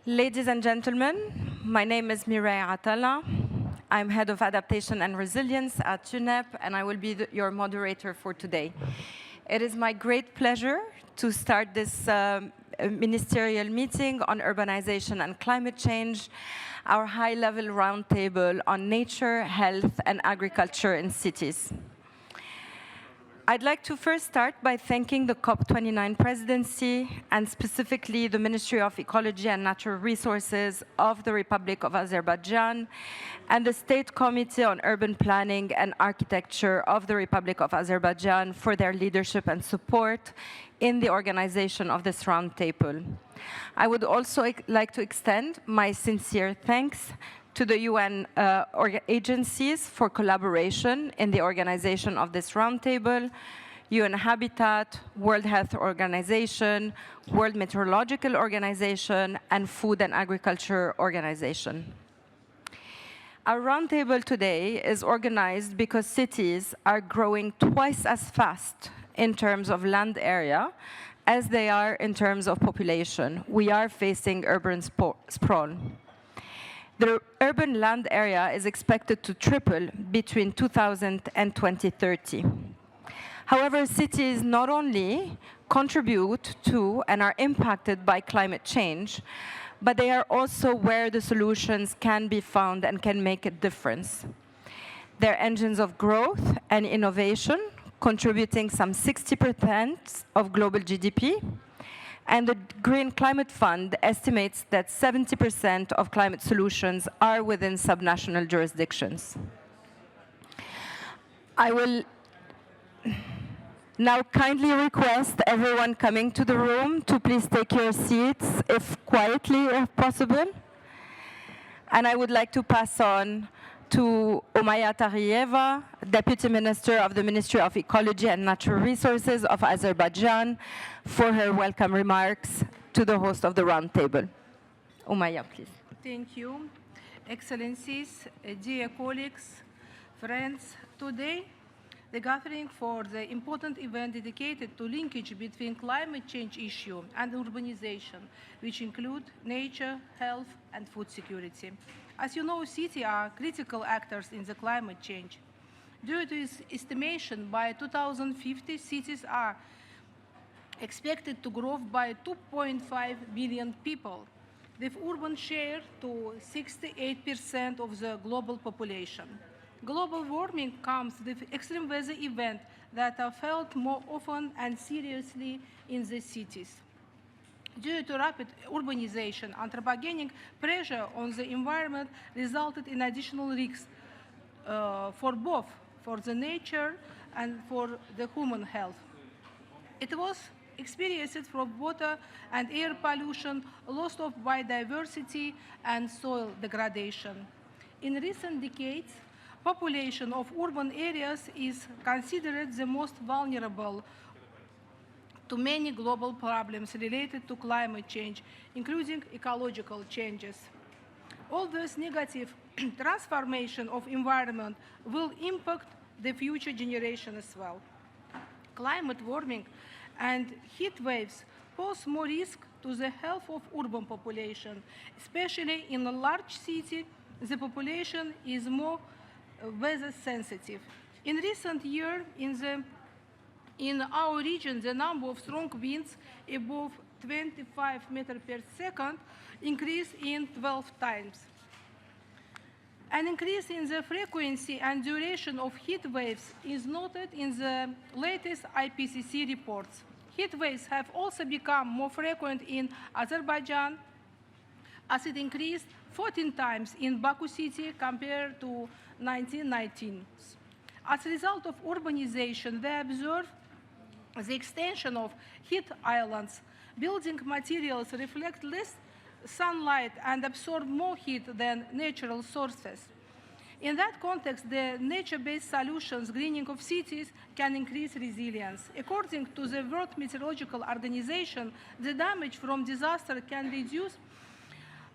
Ladies and gentlemen, my name is Mireille Atala. I'm Head of Adaptation and Resilience at UNEP, and I will be your moderator for today. It is my great pleasure to start this ministerial meeting on urbanization and climate change, our high-level roundtable on nature, health, and agriculture in cities. I'd like to first start by thanking the COP29 presidency and specifically the Ministry of Ecology and Natural Resources of the Republic of Azerbaijan and the State Committee on Urban Planning and Architecture of the Republic of Azerbaijan for their leadership and support in the organization of this roundtable. I would also like to extend my sincere thanks to the UN agencies for collaboration in the organization of this roundtable, UN Habitat, World Health Organization, World Meteorological Organization, and Food and Agriculture Organization. Our roundtable today is organized because cities are growing twice as fast in terms of land area as they are in terms of population. We are facing urban sprawl. The urban land area is expected to triple between 2000 and 2030. However, cities not only contribute to and are impacted by climate change, but they are also where the solutions can be found and can make a difference. They're engines of growth and innovation, contributing some 60% of global GDP. And the Green Climate Fund estimates that 70% of climate solutions are within subnational jurisdictions. I will now kindly request everyone coming to the room to please take your seats, if quietly if possible. And I would like to pass on to Umaya Tariyeva, Deputy Minister of the Ministry of Ecology and Natural Resources of Azerbaijan, for her welcome remarks to the host of the roundtable. Umaya, please. Thank you. Excellencies, dear colleagues, friends, today the gathering for the important event dedicated to linkage between climate change issue and urbanization, which include nature, health, and food security. As you know, cities are critical actors in the climate change. Due to its estimation, by 2050, cities are expected to grow by 2.5 billion people, with urban share to 68% of the global population. Global warming comes with extreme weather events that are felt more often and seriously in the cities. Due to rapid urbanization, anthropogenic pressure on the environment resulted in additional risks for both the nature and for the human health. It was experienced from water and air pollution, loss of biodiversity, and soil degradation. In recent decades, population of urban areas is considered the most vulnerable to many global problems related to climate change, including ecological changes. All this negative transformation of environment will impact the future generation as well. Climate warming and heat waves pose more risk to the health of urban population, especially in a large city. The population is more weather sensitive. In recent years, in our region, the number of strong winds above 25 meters per second increased in 12 times. An increase in the frequency and duration of heat waves is noted in the latest IPCC reports. Heat waves have also become more frequent in Azerbaijan, as it increased 14 times in Baku city compared to 1919. As a result of urbanization, they observe the extension of heat islands. Building materials reflect less sunlight and absorb more heat than natural sources. In that context, the nature-based solutions, greening of cities, can increase resilience. According to the World Meteorological Organization, the damage from disaster can reduce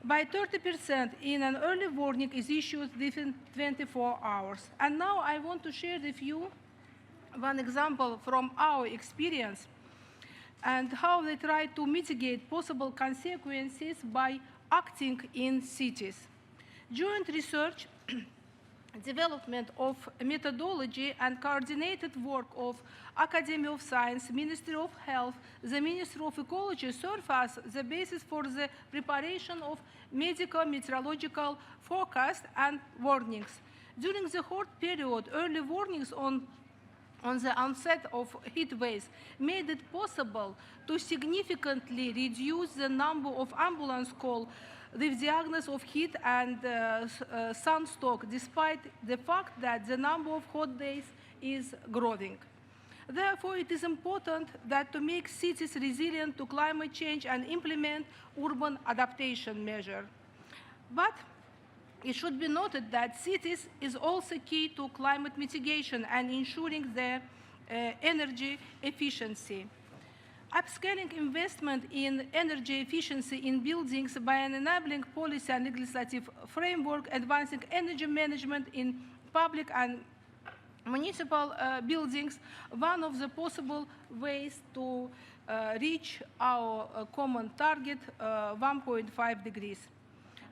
by 30% in an early warning is issued within 24 hours. And now I want to share with you one example from our experience. and how they try to mitigate possible consequences by acting in cities. Joint research, development of methodology and coordinated work of Academy of Science, Ministry of Health, the Ministry of Ecology serve as the basis for the preparation of medical meteorological forecasts and warnings. During the hot period, early warnings on the onset of heat waves made it possible to significantly reduce the number of ambulance calls with diagnosis of heat and sunstroke, despite the fact that the number of hot days is growing. Therefore, it is important that to make cities resilient to climate change and implement urban adaptation measures. But it should be noted that cities is also key to climate mitigation and ensuring their energy efficiency. Upscaling investment in energy efficiency in buildings by an enabling policy and legislative framework, advancing energy management in public and municipal buildings, one of the possible ways to reach our common target, 1.5 degrees.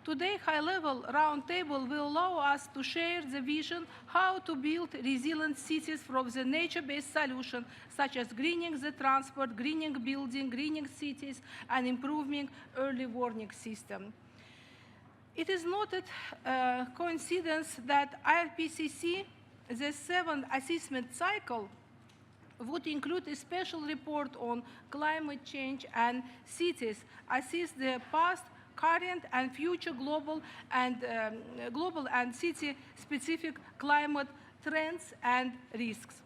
Today, high-level roundtable will allow us to share the vision how to build resilient cities from the nature-based solution, such as greening the transport, greening building, greening cities, and improving early warning system. It is noted coincidence that IPCC, the 7th assessment cycle, would include a special report on climate change and cities, assess the past, current and future global and city-specific climate trends and risks.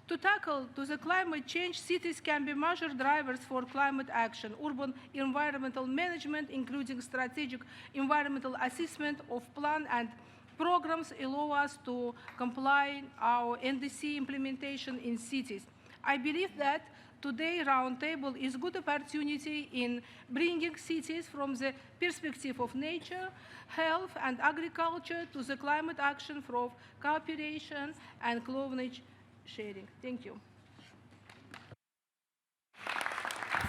To tackle the climate change, cities can be major drivers for climate action. Urban environmental management, including strategic environmental assessment of plan and programs, allow us to comply our NDC implementation in cities. I believe that today roundtable is a good opportunity in bringing cities from the perspective of nature, health, and agriculture to the climate action from cooperation and knowledge sharing. Thank you.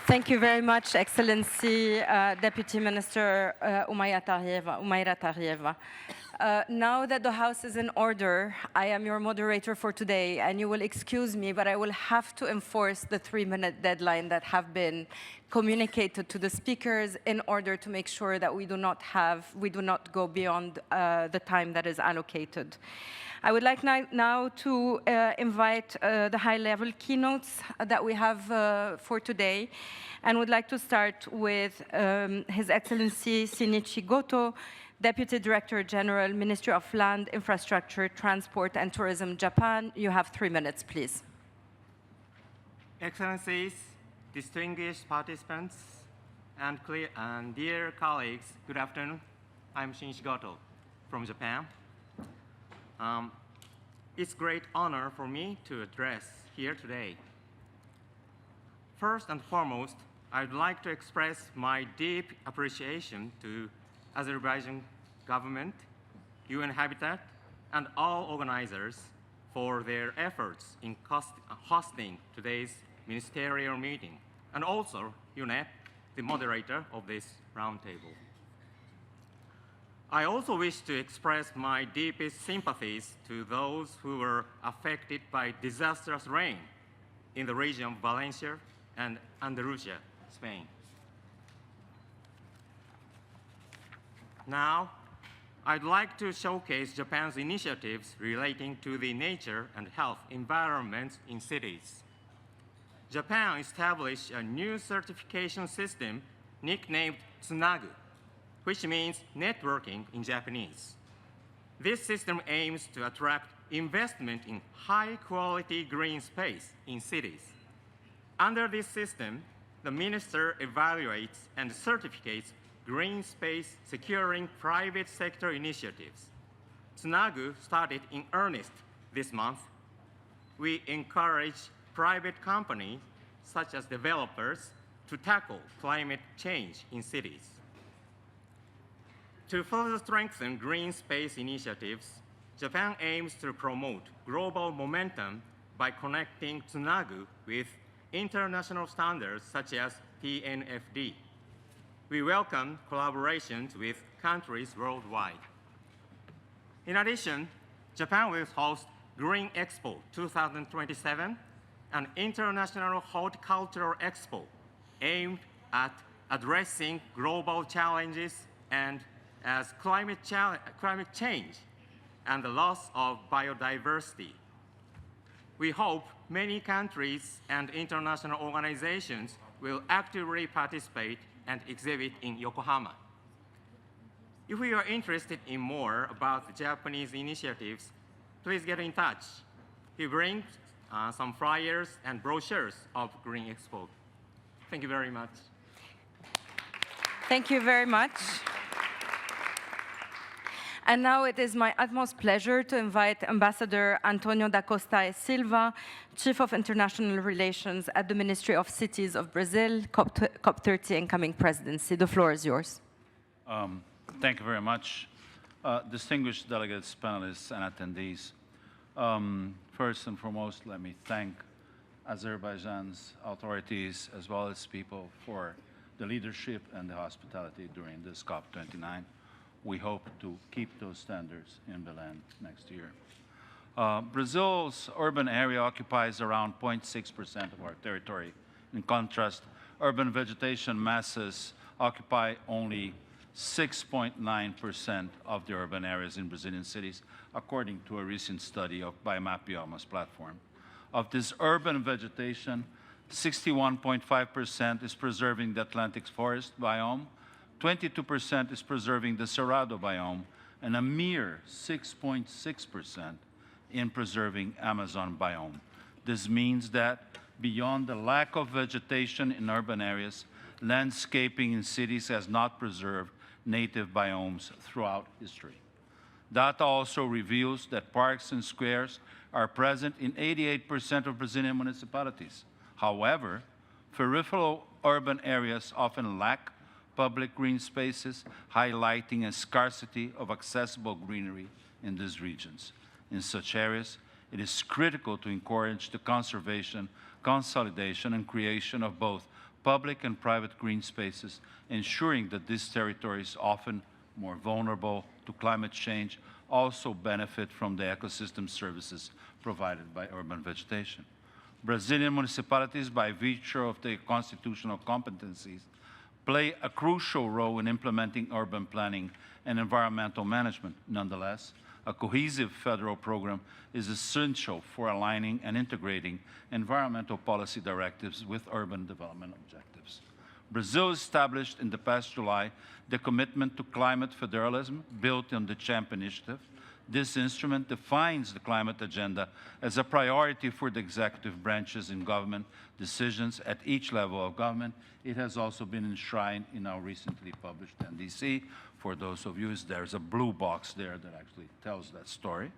Thank you very much, Excellency Deputy Minister Umaira Tarieva. Now that the House is in order, I am your moderator for today, and you will excuse me, but I will have to enforce the 3-minute deadline that have been communicated to the speakers in order to make sure that we do not go beyond the time that is allocated. I would like now to invite the high-level keynotes that we have for today, and would like to start with His Excellency Shinichi Goto, Deputy Director General, Ministry of Land, Infrastructure, Transport and Tourism, Japan. You have 3 minutes, please. Excellencies, distinguished participants, and dear colleagues, good afternoon. I'm Shinichi Goto from Japan. It's a great honor for me to address here today. First and foremost, I'd like to express my deep appreciation to Azerbaijan government, UN Habitat, and all organizers for their efforts in hosting today's ministerial meeting, and also UNEP, the moderator of this roundtable. I also wish to express my deepest sympathies to those who were affected by disastrous rain in the region of Valencia and Andalusia, Spain. Now, I'd like to showcase Japan's initiatives relating to the nature and health environments in cities. Japan established a new certification system nicknamed Tsunagu, which means networking in Japanese. This system aims to attract investment in high-quality green space in cities. Under this system, the minister evaluates and certificates green space securing private sector initiatives. Tsunagu started in earnest this month. We encourage private companies, such as developers, to tackle climate change in cities. To further strengthen green space initiatives, Japan aims to promote global momentum by connecting Tsunagu with international standards such as TNFD. We welcome collaborations with countries worldwide. In addition, Japan will host Green Expo 2027, an international horticultural expo aimed at addressing global challenges and as climate change and the loss of biodiversity. We hope many countries and international organizations will actively participate and exhibit in Yokohama. If you are interested in more about the Japanese initiatives, please get in touch. We bring some flyers and brochures of Green Expo. Thank you very much. Thank you very much. And now it is my utmost pleasure to invite Ambassador Antonio da Costa e Silva, Chief of International Relations at the Ministry of Cities of Brazil, COP30 incoming presidency. The floor is yours. Thank you very much. Distinguished delegates, panelists, and attendees. First and foremost, let me thank Azerbaijan's authorities as well as people for the leadership and the hospitality during this COP29. We hope to keep those standards in Belen next year. Brazil's urban area occupies around 0.6% of our territory. In contrast, urban vegetation masses occupy only 6.9% of the urban areas in Brazilian cities, according to a recent study by Mapioma's platform. Of this urban vegetation, 61.5% is preserving the Atlantic forest biome, 22% is preserving the Cerrado biome, and a mere 6.6% in preserving Amazon biome. This means that beyond the lack of vegetation in urban areas, landscaping in cities has not preserved native biomes throughout history. Data also reveals that parks and squares are present in 88% of Brazilian municipalities. However, peripheral urban areas often lack public green spaces, highlighting a scarcity of accessible greenery in these regions. In such areas, it is critical to encourage the conservation, consolidation, and creation of both public and private green spaces, ensuring that these territories, often more vulnerable to climate change, also benefit from the ecosystem services provided by urban vegetation. Brazilian municipalities, by virtue of their constitutional competencies, play a crucial role in implementing urban planning and environmental management. Nonetheless, a cohesive federal program is essential for aligning and integrating environmental policy directives with urban development objectives. Brazil established in the past July the commitment to climate federalism built on the CHAMP initiative. This instrument defines the climate agenda as a priority for the executive branches in government decisions at each level of government. It has also been enshrined in our recently published NDC. For those of you, there's a blue box there that actually tells that story.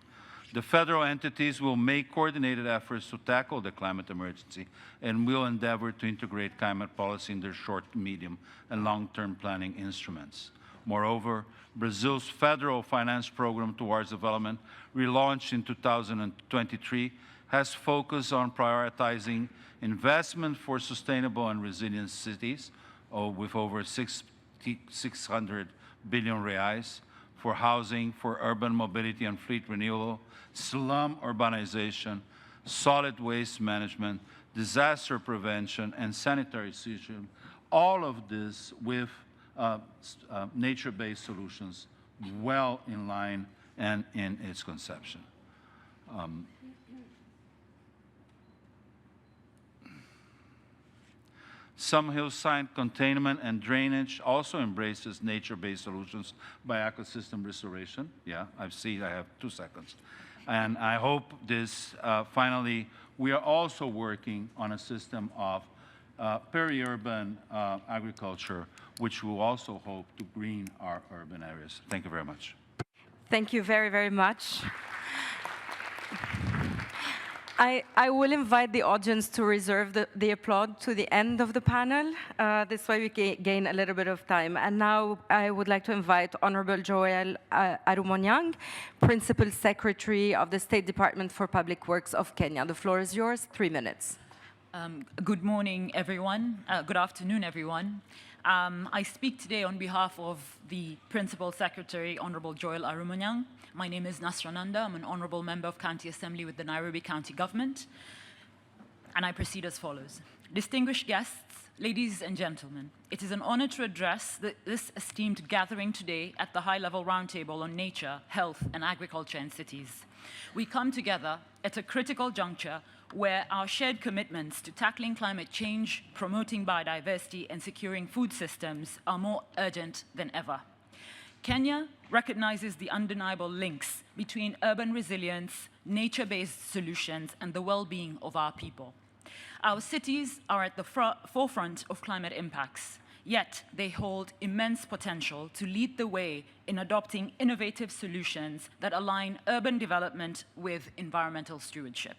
The federal entities will make coordinated efforts to tackle the climate emergency and will endeavor to integrate climate policy in their short, medium, and long-term planning instruments. Moreover, Brazil's federal finance program towards development, relaunched in 2023, has focused on prioritizing investment for sustainable and resilient cities, with over 600 billion reais, for housing, for urban mobility and fleet renewal, slum urbanization, solid waste management, disaster prevention, and sanitary system, all of this with nature-based solutions well in line and in its conception. Some hillside containment and drainage also embraces nature-based solutions by ecosystem restoration. Yeah, I have 2 seconds. And I hope this, finally, we are also working on a system of peri-urban agriculture, which will also hope to green our urban areas. Thank you very much. Thank you very, very much. I will invite the audience to reserve the applaud to the end of the panel. This way we gain a little bit of time. And now I would like to invite Honorable Joel Arumonyang, Principal Secretary of the State Department for Public Works of Kenya. The floor is yours, 3 minutes. Good morning, everyone. Good afternoon, everyone. I speak today on behalf of the Principal Secretary, Honorable Joel Arumunyang. My name is Nasrananda. I'm an Honorable Member of County Assembly with the Nairobi County Government. And I proceed as follows. Distinguished guests, ladies and gentlemen, it is an honor to address this esteemed gathering today at the high-level roundtable on nature, health, and agriculture in cities. We come together at a critical juncture where our shared commitments to tackling climate change, promoting biodiversity, and securing food systems are more urgent than ever. Kenya recognizes the undeniable links between urban resilience, nature-based solutions, and the well-being of our people. Our cities are at the forefront of climate impacts, yet they hold immense potential to lead the way in adopting innovative solutions that align urban development with environmental stewardship.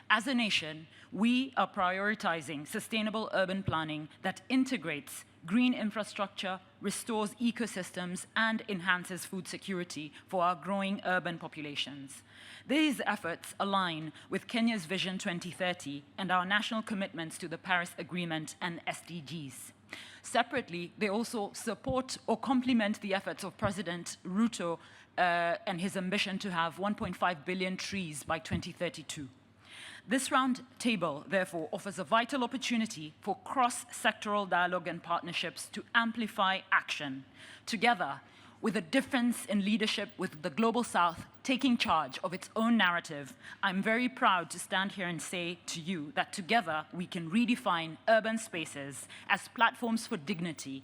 As a nation, we are prioritizing sustainable urban planning that integrates green infrastructure, restores ecosystems, and enhances food security for our growing urban populations. These efforts align with Kenya's Vision 2030 and our national commitments to the Paris Agreement and SDGs. Separately, they also support or complement the efforts of President Ruto and his ambition to have 1.5 billion trees by 2032. This round table, therefore, offers a vital opportunity for cross-sectoral dialogue and partnerships to amplify action. Together, with a difference in leadership with the Global South taking charge of its own narrative, I'm very proud to stand here and say to you that together we can redefine urban spaces as platforms for dignity,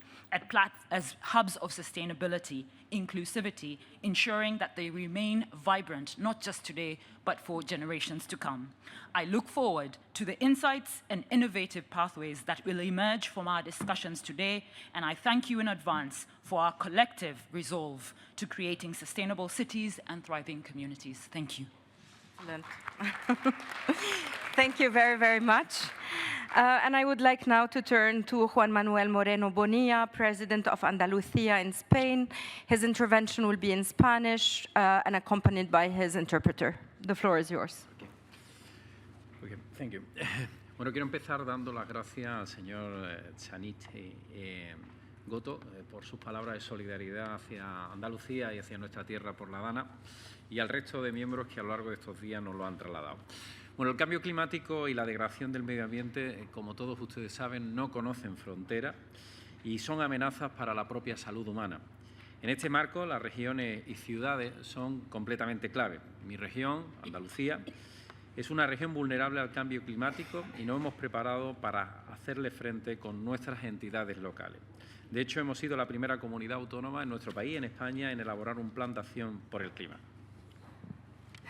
as hubs of sustainability, inclusivity, ensuring that they remain vibrant, not just today, but for generations to come. I look forward to the insights and innovative pathways that will emerge from our discussions today, and I thank you in advance for our collective resolve to creating sustainable cities and thriving communities. Thank you. Excellent. Thank you very, very much. And I would like now to turn to Juan Manuel Moreno Bonilla, President of Andalusia in Spain. His intervention will be in Spanish and accompanied by his interpreter. The floor is yours. Okay, thank you. Bueno, quiero empezar dando las gracias al señor Chanite Goto por sus palabras de solidaridad hacia Andalucía y hacia nuestra tierra por la Dana y al resto de miembros que a lo largo de estos días nos lo han trasladado. Bueno, el cambio climático y la degradación del medio ambiente, como todos ustedes saben, no conocen fronteras y son amenazas para la propia salud humana. En este marco, las regiones y ciudades son completamente clave. Mi región, Andalucía, es una región vulnerable al cambio climático y nos hemos preparado para hacerle frente con nuestras entidades locales. De hecho, hemos sido la primera comunidad autónoma en nuestro país, en España, en elaborar un plan de acción por el clima.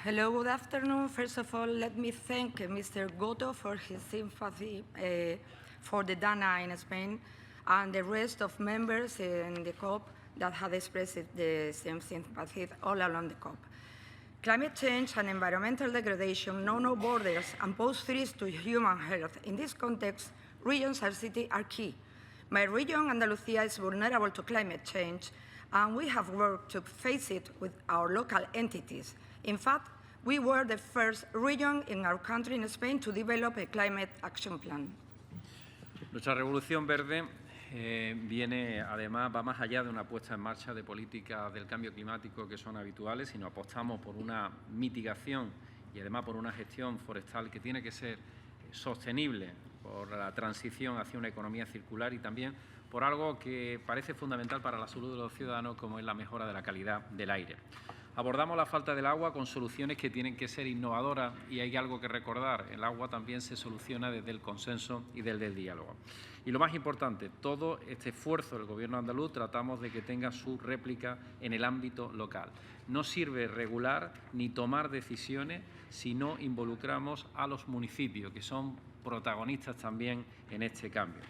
Hello, good afternoon. First of all, let me thank Mr. Goto for his sympathy for the Dana in Spain and the rest of members in the COP that have expressed the same sympathy all along the COP. Climate change and environmental degradation know no borders and pose threats to human health. In this context, regions and cities are key. My region, Andalusia, is vulnerable to climate change, and we have worked to face it with our local entities. In fact, we were the first region in our country, in Spain, to develop a climate action plan. Nuestra revolución verde va más allá de una puesta en marcha de políticas del cambio climático que son habituales, sino apostamos por una mitigación y además por una gestión forestal que tiene que ser sostenible, por la transición hacia una economía circular y también por algo que parece fundamental para la salud de los ciudadanos, como es la mejora de la calidad del aire. Abordamos la falta del agua con soluciones que tienen que ser innovadoras y hay algo que recordar, el agua también se soluciona desde el consenso y desde el diálogo. Y lo más importante, todo este esfuerzo del Gobierno andaluz tratamos de que tenga su réplica en el ámbito local. No sirve regular ni tomar decisiones si no involucramos a los municipios, que son protagonistas también en este cambio.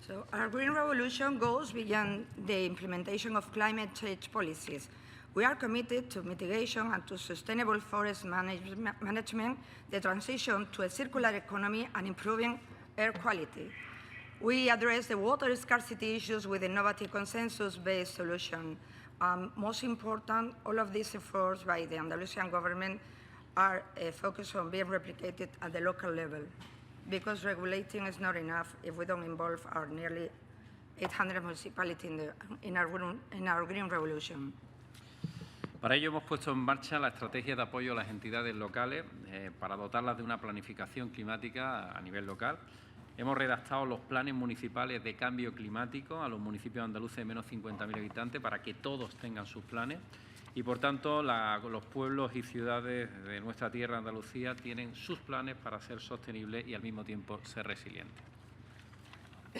So our Green Revolution goes beyond the implementation of climate change policies. We are committed to mitigation and to sustainable forest management, the transition to a circular economy, and improving air quality. We address the water scarcity issues with innovative consensus-based solutions. Most important, all of these efforts by the Andalusian government are focused on being replicated at the local level, because regulating is not enough if we don't involve our nearly 800 municipalities in our green revolution. Para ello hemos puesto en marcha la estrategia de apoyo a las entidades locales para dotarlas de una planificación climática a nivel local. Hemos redactado los planes municipales de cambio climático a los municipios andaluces de menos 50.000 habitantes para que todos tengan sus planes y, por tanto, los pueblos y ciudades de nuestra tierra, Andalucía, tienen sus planes para ser sostenibles y, al mismo tiempo, ser resilientes.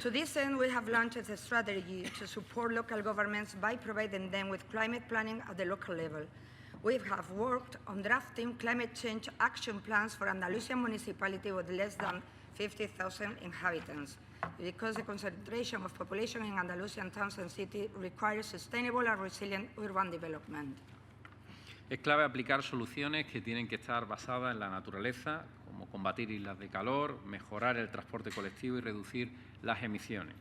To this end, we have launched a strategy to support local governments by providing them with climate planning at the local level. We have worked on drafting climate change action plans for Andalusian municipalities with less than 50,000 inhabitants, because the concentration of population in Andalusian towns and cities requires sustainable and resilient urban development. Es clave aplicar soluciones que tienen que estar basadas en la naturaleza, como combatir islas de calor, mejorar el transporte colectivo y reducir las emisiones.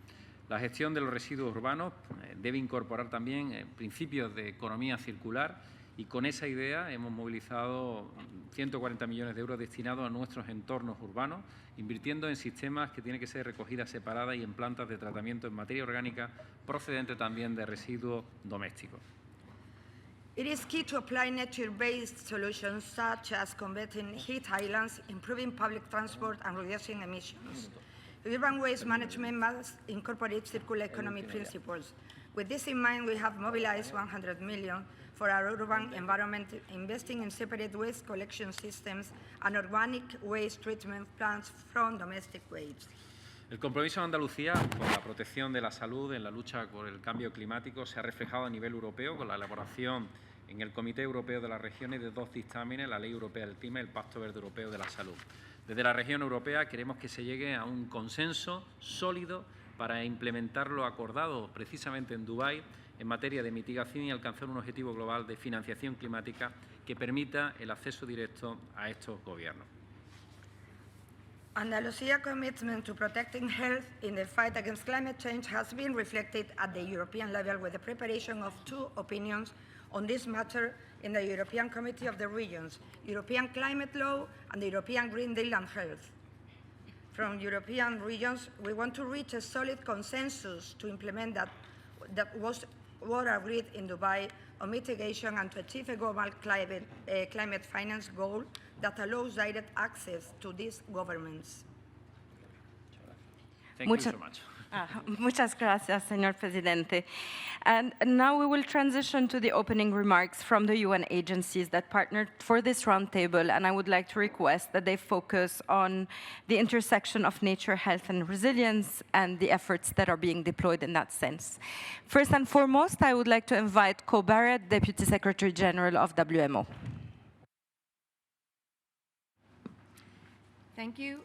La gestión de los residuos urbanos debe incorporar también principios de economía circular y con esa idea hemos movilizado 140 millones de euros destinados a nuestros entornos urbanos, invirtiendo en sistemas que tienen que ser recogidas separadas y en plantas de tratamiento en materia orgánica procedente también de residuos domésticos. It is key to apply nature-based solutions such as combating heat islands, improving public transport and reducing emissions. Urban waste management must incorporate circular economy principles. With this in mind, we have mobilized 100 million for our urban environment, investing in separate waste collection systems and organic waste treatment plants from domestic waste. El compromiso de Andalucía con la protección de la salud en la lucha por el cambio climático se ha reflejado a nivel europeo con la elaboración en el Comité Europeo de las Regiones de 2 dictámenes, la Ley Europea del Clima y el Pacto Verde Europeo de la Salud. Desde la región europea queremos que se llegue a un consenso sólido para implementar lo acordado precisamente en Dubái en materia de mitigación y alcanzar un objetivo global de financiación climática que permita el acceso directo a estos gobiernos. Andalusia's commitment to protecting health in the fight against climate change has been reflected at the European level with the preparation of 2 opinions on this matter in the European Committee of the Regions, European Climate Law and the European Green Deal on Health. From European regions, we want to reach a solid consensus to implement that was what agreed in Dubai on mitigation and to achieve a global climate finance goal that allows direct access to these governments. Thank you so much. Muchas gracias, señor presidente. And now we will transition to the opening remarks from the UN agencies that partnered for this roundtable, and I would like to request that they focus on the intersection of nature, health, and resilience, and the efforts that are being deployed in that sense. First and foremost, I would like to invite Co Barrett, Deputy Secretary General of WMO. Thank you,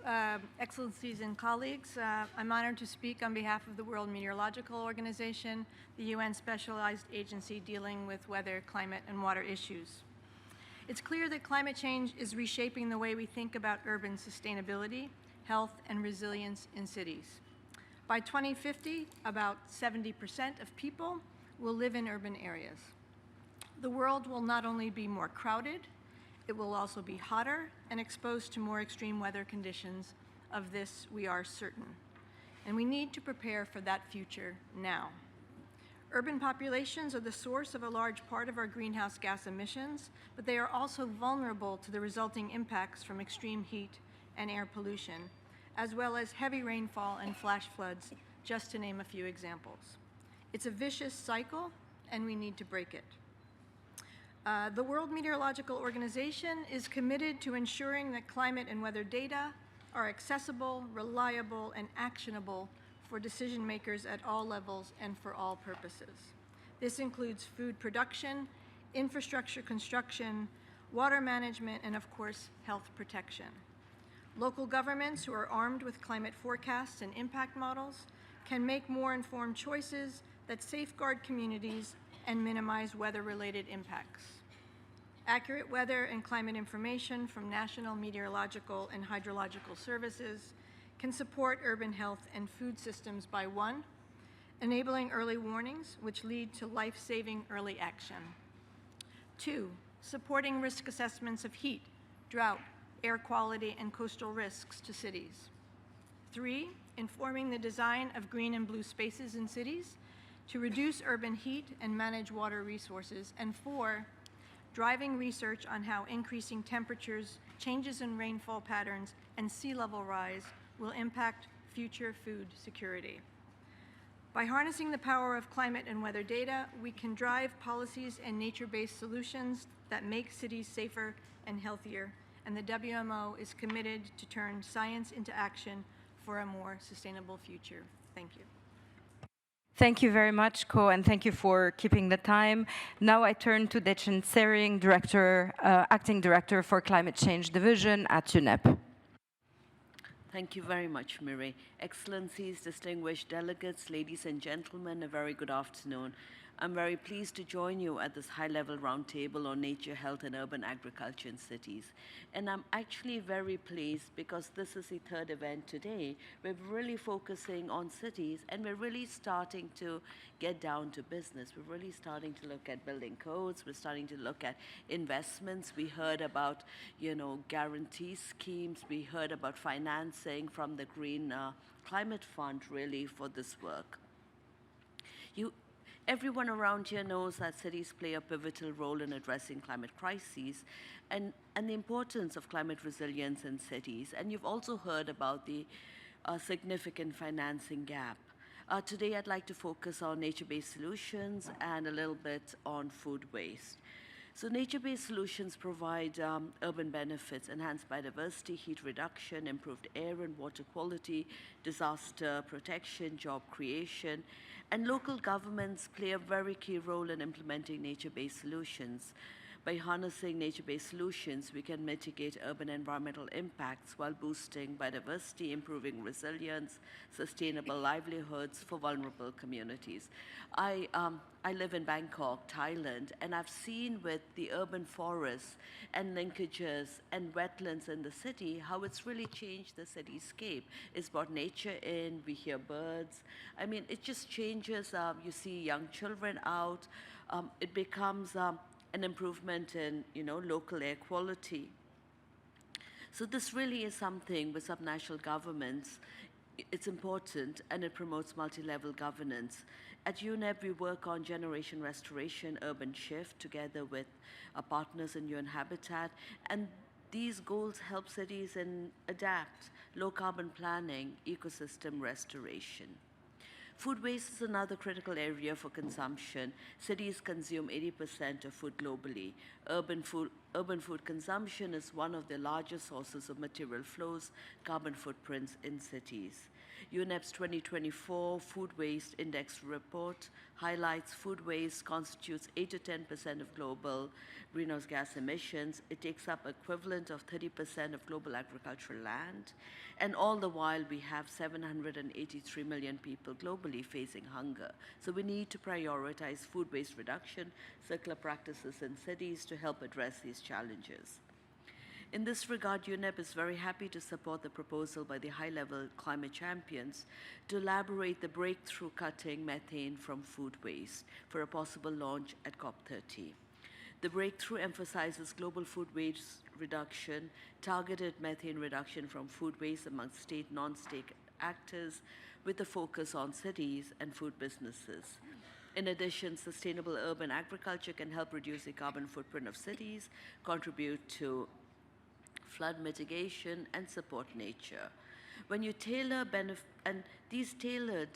Excellencies and colleagues. I'm honored to speak on behalf of the World Meteorological Organization, the UN specialized agency dealing with weather, climate, and water issues. It's clear that climate change is reshaping the way we think about urban sustainability, health, and resilience in cities. By 2050, about 70% of people will live in urban areas. The world will not only be more crowded, it will also be hotter and exposed to more extreme weather conditions. Of this, we are certain. And we need to prepare for that future now. Urban populations are the source of a large part of our greenhouse gas emissions, but they are also vulnerable to the resulting impacts from extreme heat and air pollution, as well as heavy rainfall and flash floods, just to name a few examples. It's a vicious cycle, and we need to break it. The World Meteorological Organization is committed to ensuring that climate and weather data are accessible, reliable, and actionable for decision makers at all levels and for all purposes. This includes food production, infrastructure construction, water management, and of course, health protection. Local governments who are armed with climate forecasts and impact models can make more informed choices that safeguard communities and minimize weather-related impacts. Accurate weather and climate information from national meteorological and hydrological services can support urban health and food systems by 1, enabling early warnings which lead to life-saving early action. 2, supporting risk assessments of heat, drought, air quality, and coastal risks to cities. 3, informing the design of green and blue spaces in cities to reduce urban heat and manage water resources. And 4, driving research on how increasing temperatures, changes in rainfall patterns, and sea level rise will impact future food security. By harnessing the power of climate and weather data, we can drive policies and nature-based solutions that make cities safer and healthier, and the WMO is committed to turn science into action for a more sustainable future. Thank you. Thank you very much, Ko, and thank you for keeping the time. Now I turn to Dechen Sering, Acting Director for Climate Change Division at UNEP. Thank you very much, Mireille. Excellencies, distinguished delegates, ladies and gentlemen, a very good afternoon. I'm very pleased to join you at this high-level roundtable on nature, health, and urban agriculture in cities. And I'm actually very pleased because this is the third event today. We're really focusing on cities, and we're really starting to get down to business. We're really starting to look at building codes. We're starting to look at investments. We heard about, guarantee schemes. We heard about financing from the Green Climate Fund, really, for this work. Everyone around here knows that cities play a pivotal role in addressing climate crises and the importance of climate resilience in cities. And you've also heard about the significant financing gap. Today, I'd like to focus on nature-based solutions and a little bit on food waste. So nature-based solutions provide urban benefits, enhanced biodiversity, heat reduction, improved air and water quality, disaster protection, job creation, and local governments play a very key role in implementing nature-based solutions. By harnessing nature-based solutions, we can mitigate urban environmental impacts while boosting biodiversity, improving resilience, sustainable livelihoods for vulnerable communities. I live in Bangkok, Thailand, and I've seen with the urban forests and linkages and wetlands in the city how it's really changed the cityscape. It's brought nature in, we hear birds. I mean, it just changes. You see young children out. It becomes an improvement in, local air quality. So this really is something with subnational governments. It's important, and it promotes multi-level governance. At UNEP, we work on generation restoration, urban shift, together with our partners in UN Habitat, and these goals help cities adapt, low-carbon planning, ecosystem restoration. Food waste is another critical area for consumption. Cities consume 80% of food globally. Urban food consumption is one of the largest sources of material flows, carbon footprints in cities. UNEP's 2024 Food Waste Index report highlights food waste constitutes 8 to 10% of global greenhouse gas emissions. It takes up equivalent of 30% of global agricultural land. And all the while, we have 783 million people globally facing hunger. So we need to prioritize food waste reduction, circular practices in cities to help address these challenges. In this regard, UNEP is very happy to support the proposal by the high-level climate champions to elaborate the breakthrough cutting methane from food waste for a possible launch at COP30. The breakthrough emphasizes global food waste reduction, targeted methane reduction from food waste among state, non-state actors, with a focus on cities and food businesses. In addition, sustainable urban agriculture can help reduce the carbon footprint of cities, contribute to flood mitigation, and support nature. When you tailor and these tailored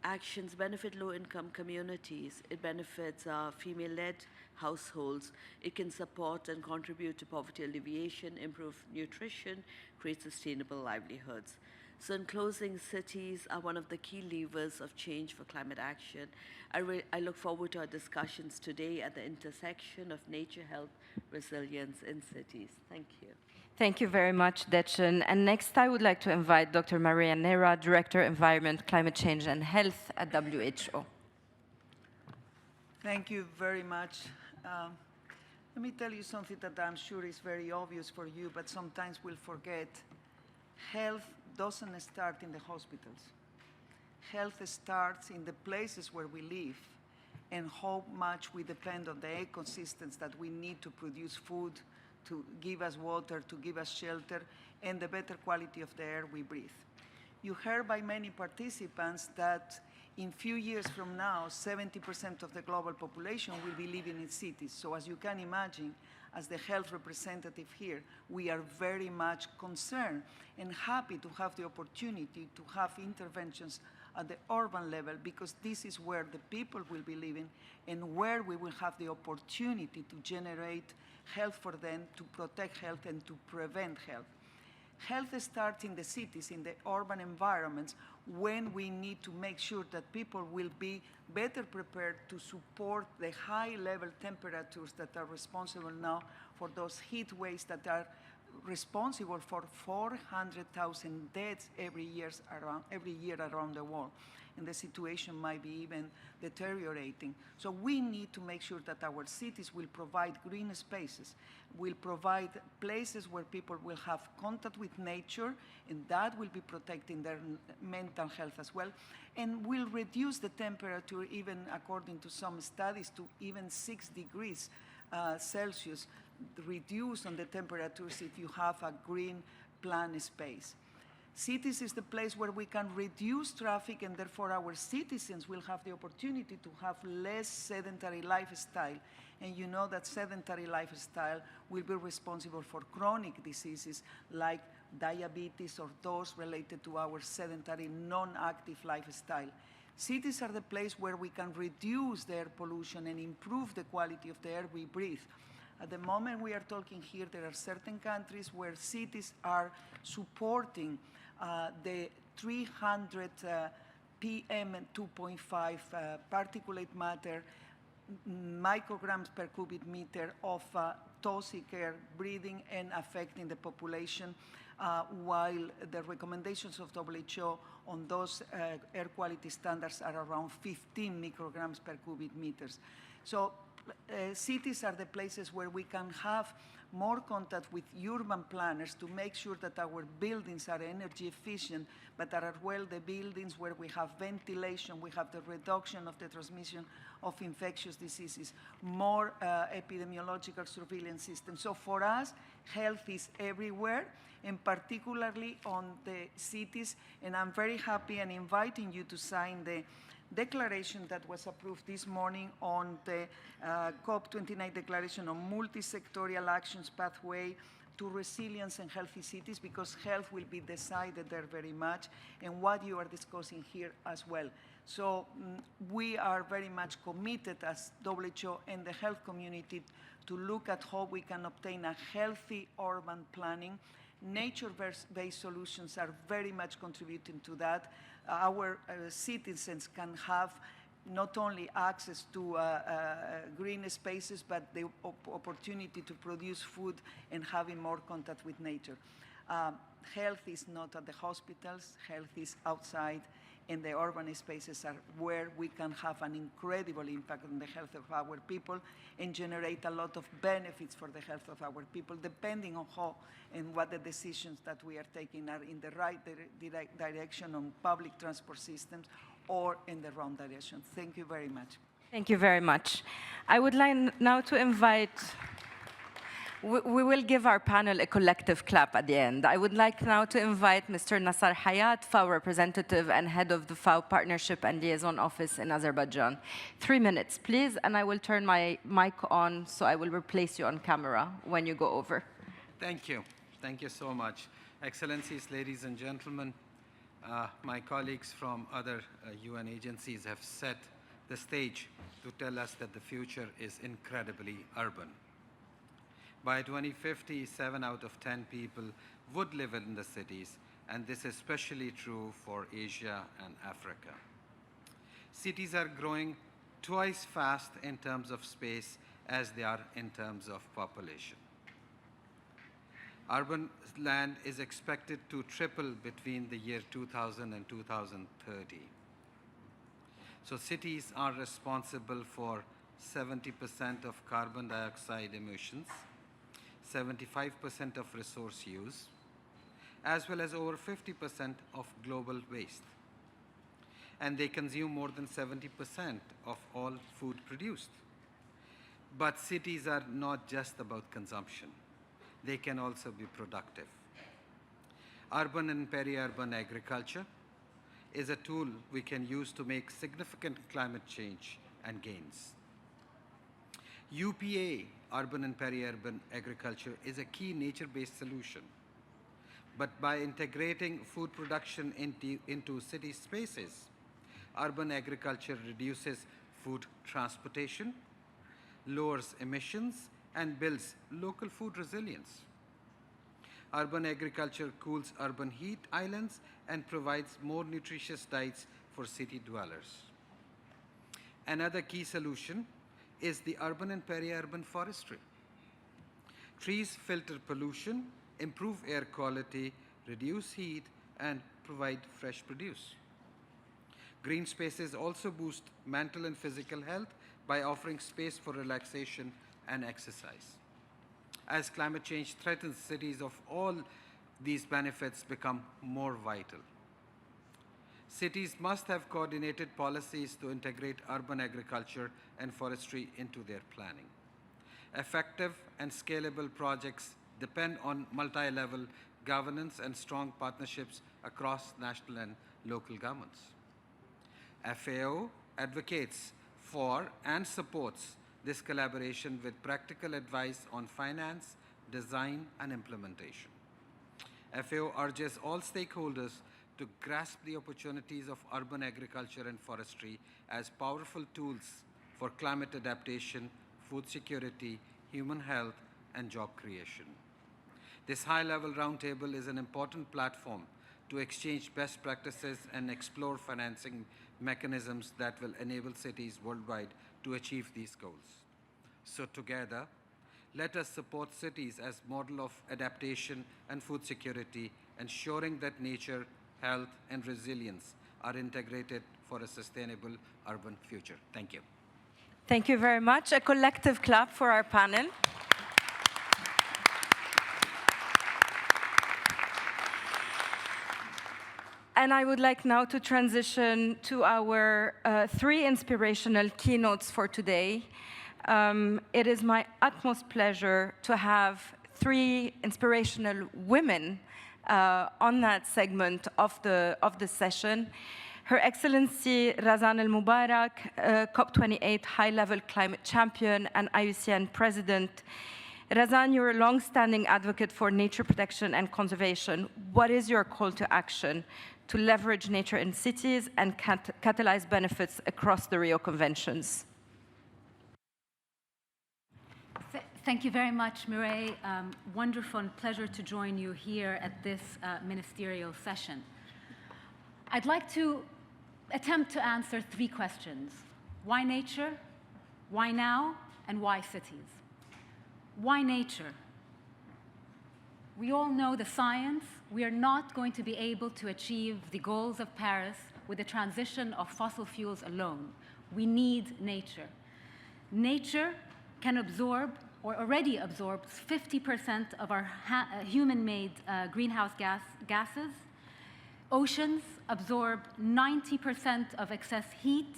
actions benefit low-income communities. It benefits female-led households. It can support and contribute to poverty alleviation, improve nutrition, create sustainable livelihoods. So in closing, cities are one of the key levers of change for climate action. I look forward to our discussions today at the intersection of nature, health, resilience in cities. Thank you. Thank you very much, Dechen. And next, I would like to invite Dr. Maria Nera, Director, Environment, Climate Change and Health at WHO. Thank you very much. Let me tell you something that I'm sure is very obvious for you, but sometimes we'll forget. Health doesn't start in the hospitals. Health starts in the places where we live and how much we depend on the ecosystems that we need to produce food, to give us water, to give us shelter, and the better quality of the air we breathe. You heard by many participants that in few years from now, 70% of the global population will be living in cities. So as you can imagine, as the health representative here, we are very much concerned and happy to have the opportunity to have interventions at the urban level, because this is where the people will be living and where we will have the opportunity to generate health for them, to protect health and to prevent health. Health starts in the cities, in the urban environments, when we need to make sure that people will be better prepared to support the high-level temperatures that are responsible now for those heat waves that are responsible for 400,000 deaths every year around the world. And the situation might be even deteriorating. So we need to make sure that our cities will provide green spaces, will provide places where people will have contact with nature, and that will be protecting their mental health as well, and will reduce the temperature, even according to some studies, to even 6 degrees Celsius, reduce on the temperatures if you have a green plan space. Cities is the place where we can reduce traffic, and therefore our citizens will have the opportunity to have less sedentary lifestyle. And you know that sedentary lifestyle will be responsible for chronic diseases like diabetes or those related to our sedentary non-active lifestyle. Cities are the place where we can reduce the air pollution and improve the quality of the air we breathe. At the moment we are talking here, there are certain countries where cities are supporting the 300 PM 2.5 particulate matter micrograms per cubic meter of toxic air breathing and affecting the population, while the recommendations of WHO on those air quality standards are around 15 micrograms per cubic meters. So cities are the places where we can have more contact with urban planners to make sure that our buildings are energy efficient, but are as well the buildings where we have ventilation, we have the reduction of the transmission of infectious diseases, more epidemiological surveillance systems. So for us, health is everywhere, and particularly on the cities, and I'm very happy and inviting you to sign the declaration that was approved this morning on the COP29 declaration on multi-sectorial actions pathway to resilience and healthy cities, because health will be decided there very much, and what you are discussing here as well. So we are very much committed as WHO and the health community to look at how we can obtain a healthy urban planning. Nature-based solutions are very much contributing to that. Our citizens can have not only access to green spaces, but the opportunity to produce food and having more contact with nature. Health is not at the hospitals, health is outside, and the urban spaces are where we can have an incredible impact on the health of our people and generate a lot of benefits for the health of our people, depending on how and what the decisions that we are taking are in the right direction on public transport systems or in the wrong direction. Thank you very much. Thank you very much. I would like now to invite, we will give our panel a collective clap at the end. I would like now to invite Mr. Nassar Hayat, FAO representative and head of the FAO Partnership and Liaison Office in Azerbaijan. 3 minutes, please, and I will turn my mic on, so I will replace you on camera when you go over. Thank you. Thank you so much. Excellencies, ladies and gentlemen, my colleagues from other UN agencies have set the stage to tell us that the future is incredibly urban. By 2050, 7 out of 10 people would live in the cities, and this is especially true for Asia and Africa. Cities are growing twice fast in terms of space as they are in terms of population. Urban land is expected to triple between the year 2000 and 2030. So cities are responsible for 70% of carbon dioxide emissions, 75% of resource use, as well as over 50% of global waste. And they consume more than 70% of all food produced. But cities are not just about consumption. they can also be productive. Urban and peri-urban agriculture is a tool we can use to make significant climate change and gains. UPA, urban and peri-urban agriculture, is a key nature-based solution. But by integrating food production into city spaces, urban agriculture reduces food transportation, lowers emissions, and builds local food resilience. Urban agriculture cools urban heat islands and provides more nutritious diets for city dwellers. Another key solution is the urban and peri-urban forestry. Trees filter pollution, improve air quality, reduce heat, and provide fresh produce. Green spaces also boost mental and physical health by offering space for relaxation and exercise. As climate change threatens cities, of all these benefits become more vital. Cities must have coordinated policies to integrate urban agriculture and forestry into their planning. Effective and scalable projects depend on multi-level governance and strong partnerships across national and local governments. FAO advocates for and supports this collaboration with practical advice on finance, design, and implementation. FAO urges all stakeholders to grasp the opportunities of urban agriculture and forestry as powerful tools for climate adaptation, food security, human health, and job creation. This high-level roundtable is an important platform to exchange best practices and explore financing mechanisms that will enable cities worldwide to achieve these goals. So together, let us support cities as model of adaptation and food security, ensuring that nature, health, and resilience are integrated for a sustainable urban future. Thank you. Thank you very much. A collective clap for our panel. And I would like now to transition to our three inspirational keynotes for today. It is my utmost pleasure to have three inspirational women on that segment of the session. Her Excellency Razan Al Mubarak, COP28 high-level climate champion and IUCN president. Razan, you're a long-standing advocate for nature protection and conservation. What is your call to action to leverage nature in cities and catalyze benefits across the Rio Conventions? Thank you very much, Mireille. Wonderful and pleasure to join you here at this ministerial session. I'd like to attempt to answer three questions. Why nature? Why now? And why cities? Why nature? We all know the science. We are not going to be able to achieve the goals of Paris with the transition of fossil fuels alone. We need nature. Nature can absorb, or already absorbs, 50% of our human-made greenhouse gases. Oceans absorb 90% of excess heat.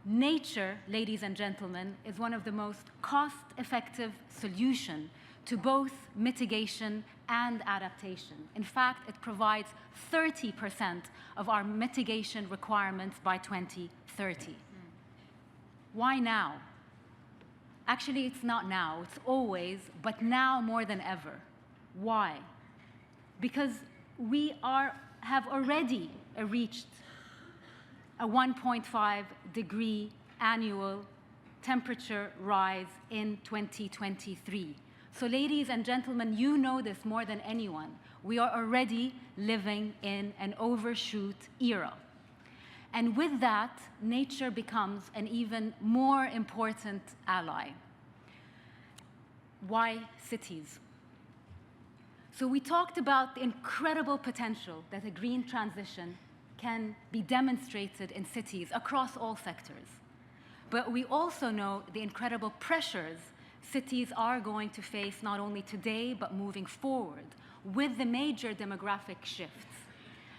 Nature, ladies and gentlemen, is one of the most cost-effective solutions to both mitigation and adaptation. In fact, it provides 30% of our mitigation requirements by 2030. Why now? Actually, it's not now, it's always, but now more than ever. Why? Because we have already reached a 1.5 degree annual temperature rise in 2023. So ladies and gentlemen, you know this more than anyone. We are already living in an overshoot era. And with that, nature becomes an even more important ally. Why cities? So we talked about the incredible potential that a green transition can be demonstrated in cities across all sectors. But we also know the incredible pressures cities are going to face not only today, but moving forward with the major demographic shifts.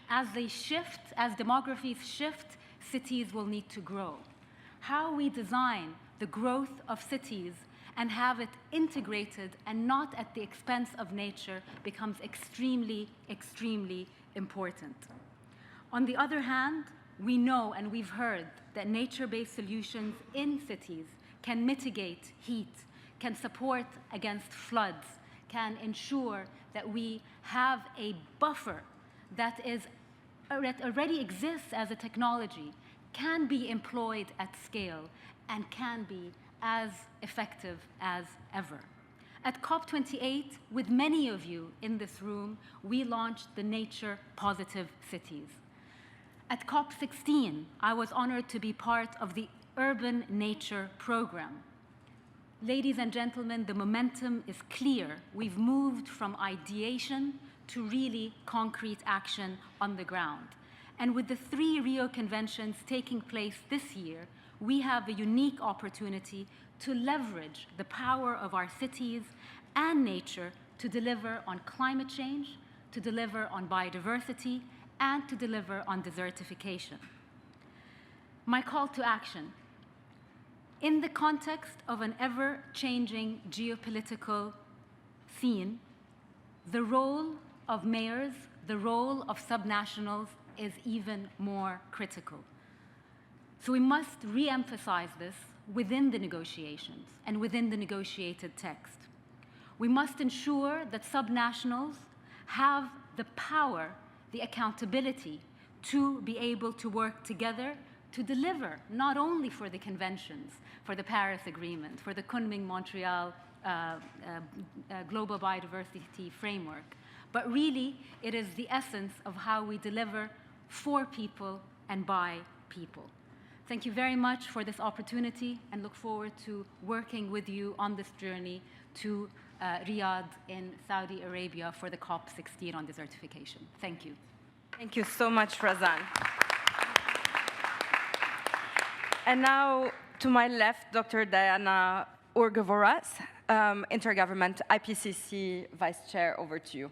As they shift, as demographies shift, cities will need to grow. How we design the growth of cities and have it integrated and not at the expense of nature becomes extremely, extremely important. On the other hand, we know and we've heard that nature-based solutions in cities can mitigate heat, can support against floods, can ensure that we have a buffer that already exists as a technology, can be employed at scale, and can be as effective as ever. At COP28, with many of you in this room, we launched the Nature Positive Cities. At COP16, I was honored to be part of the Urban Nature Program. Ladies and gentlemen, the momentum is clear. We've moved from ideation to really concrete action on the ground. And with the 3 Rio conventions taking place this year, we have a unique opportunity to leverage the power of our cities and nature to deliver on climate change, to deliver on biodiversity, and to deliver on desertification. My call to action. In the context of an ever-changing geopolitical scene, the role of mayors, the role of subnationals is even more critical. So we must re-emphasize this within the negotiations and within the negotiated text. We must ensure that subnationals have the power, the accountability to be able to work together to deliver not only for the conventions, for the Paris Agreement, for the Kunming-Montreal Global Biodiversity Framework, but really it is the essence of how we deliver for people and by people. Thank you very much for this opportunity and look forward to working with you on this journey to Riyadh in Saudi Arabia for the COP16 on desertification. Thank you. Thank you so much, Razan. And now, to my left, Dr. Diana Urgevoras, Intergovernment IPCC Vice Chair, over to you.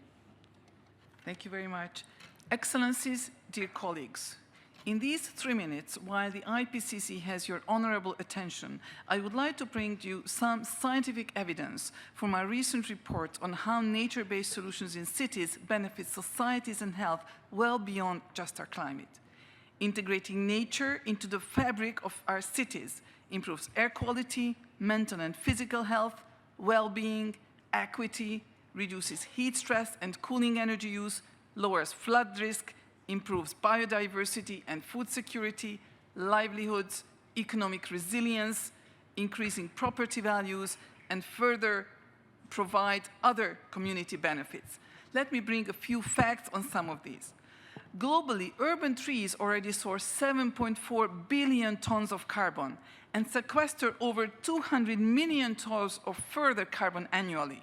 Thank you very much. Excellencies, dear colleagues, in these 3 minutes, while the IPCC has your honorable attention, I would like to bring you some scientific evidence from our recent report on how nature-based solutions in cities benefit societies and health well beyond just our climate. Integrating nature into the fabric of our cities improves air quality, mental and physical health, well-being, equity, reduces heat stress and cooling energy use, lowers flood risk, improves biodiversity and food security, livelihoods, economic resilience, increasing property values, and further provide other community benefits. Let me bring a few facts on some of these. Globally, urban trees already source 7.4 billion tons of carbon and sequester over 200 million tons of further carbon annually.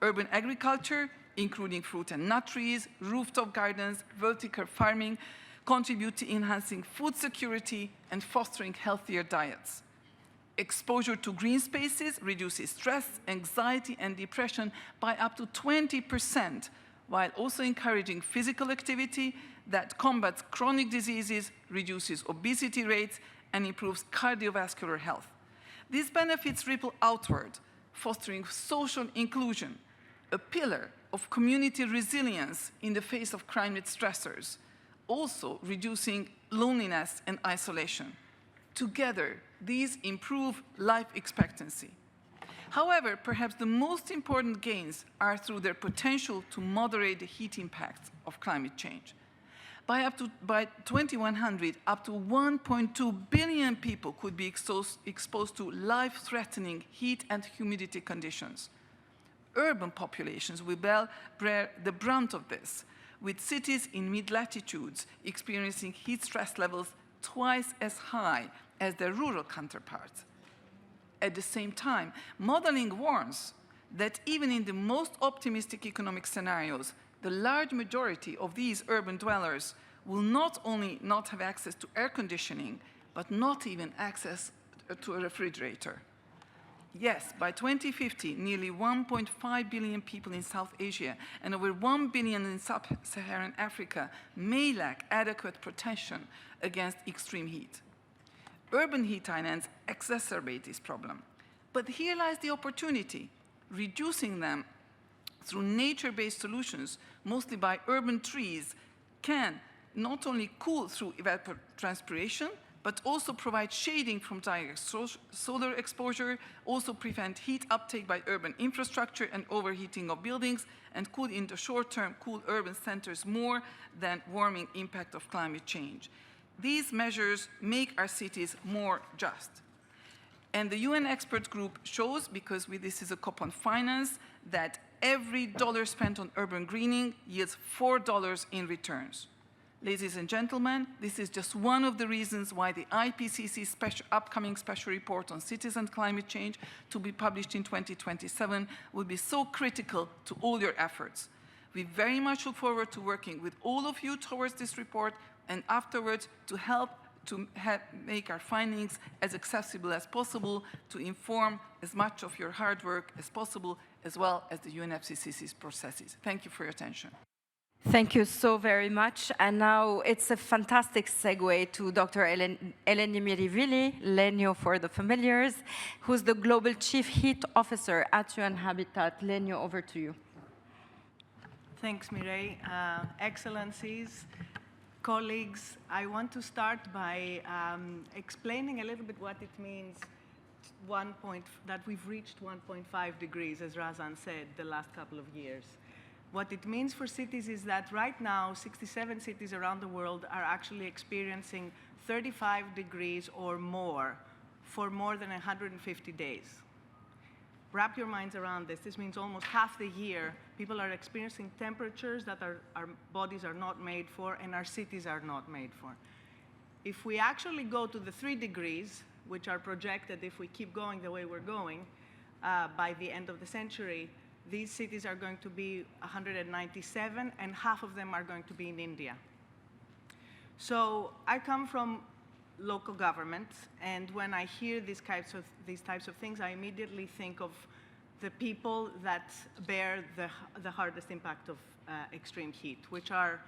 Urban agriculture, including fruit and nut trees, rooftop gardens, vertical farming, contribute to enhancing food security and fostering healthier diets. Exposure to green spaces reduces stress, anxiety, and depression by up to 20%, while also encouraging physical activity that combats chronic diseases, reduces obesity rates, and improves cardiovascular health. These benefits ripple outward, fostering social inclusion, a pillar of community resilience in the face of climate stressors, also reducing loneliness and isolation. Together, these improve life expectancy. However, perhaps the most important gains are through their potential to moderate the heat impacts of climate change. By 2100, up to 1.2 billion people could be exposed to life-threatening heat and humidity conditions. Urban populations will bear the brunt of this, with cities in mid-latitudes experiencing heat stress levels twice as high as their rural counterparts. At the same time, modeling warns that even in the most optimistic economic scenarios, the large majority of these urban dwellers will not only not have access to air conditioning, but not even access to a refrigerator. Yes, by 2050, nearly 1.5 billion people in South Asia and over 1 billion in sub-Saharan Africa may lack adequate protection against extreme heat. Urban heat islands exacerbate this problem. But here lies the opportunity, reducing them through nature-based solutions, mostly by urban trees, can not only cool through evapotranspiration, but also provide shading from direct solar exposure, also prevent heat uptake by urban infrastructure and overheating of buildings, and could in the short term cool urban centers more than warming impact of climate change. These measures make our cities more just. And the UN expert group shows, because this is a COP on finance, that every dollar spent on urban greening yields $4 in returns. Ladies and gentlemen, this is just one of the reasons why the IPCC upcoming special report on cities and climate change, to be published in 2027, will be so critical to all your efforts. We very much look forward to working with all of you towards this report, and afterwards to help to make our findings as accessible as possible, to inform as much of your hard work as possible, as well as the UNFCCC's processes. Thank you for your attention. Thank you so very much. And now it's a fantastic segue to Dr. Eleni Mirivili, Lenio for the familiars, who's the Global Chief Heat Officer at UN Habitat. Lenio, over to you. Thanks, Mireille. Excellencies, colleagues, I want to start by explaining a little bit what it means that we've reached 1.5 degrees, as Razan said, the last couple of years. What it means for cities is that right now, 67 cities around the world are actually experiencing 35 degrees or more for more than 150 days. Wrap your minds around this. This means almost half the year, people are experiencing temperatures that our bodies are not made for and our cities are not made for. If we actually go to the 3 degrees, which are projected if we keep going the way we're going, by the end of the century, these cities are going to be 197, and half of them are going to be in India. So I come from local government, and when I hear these types of things, I immediately think of the people that bear the hardest impact of extreme heat, which are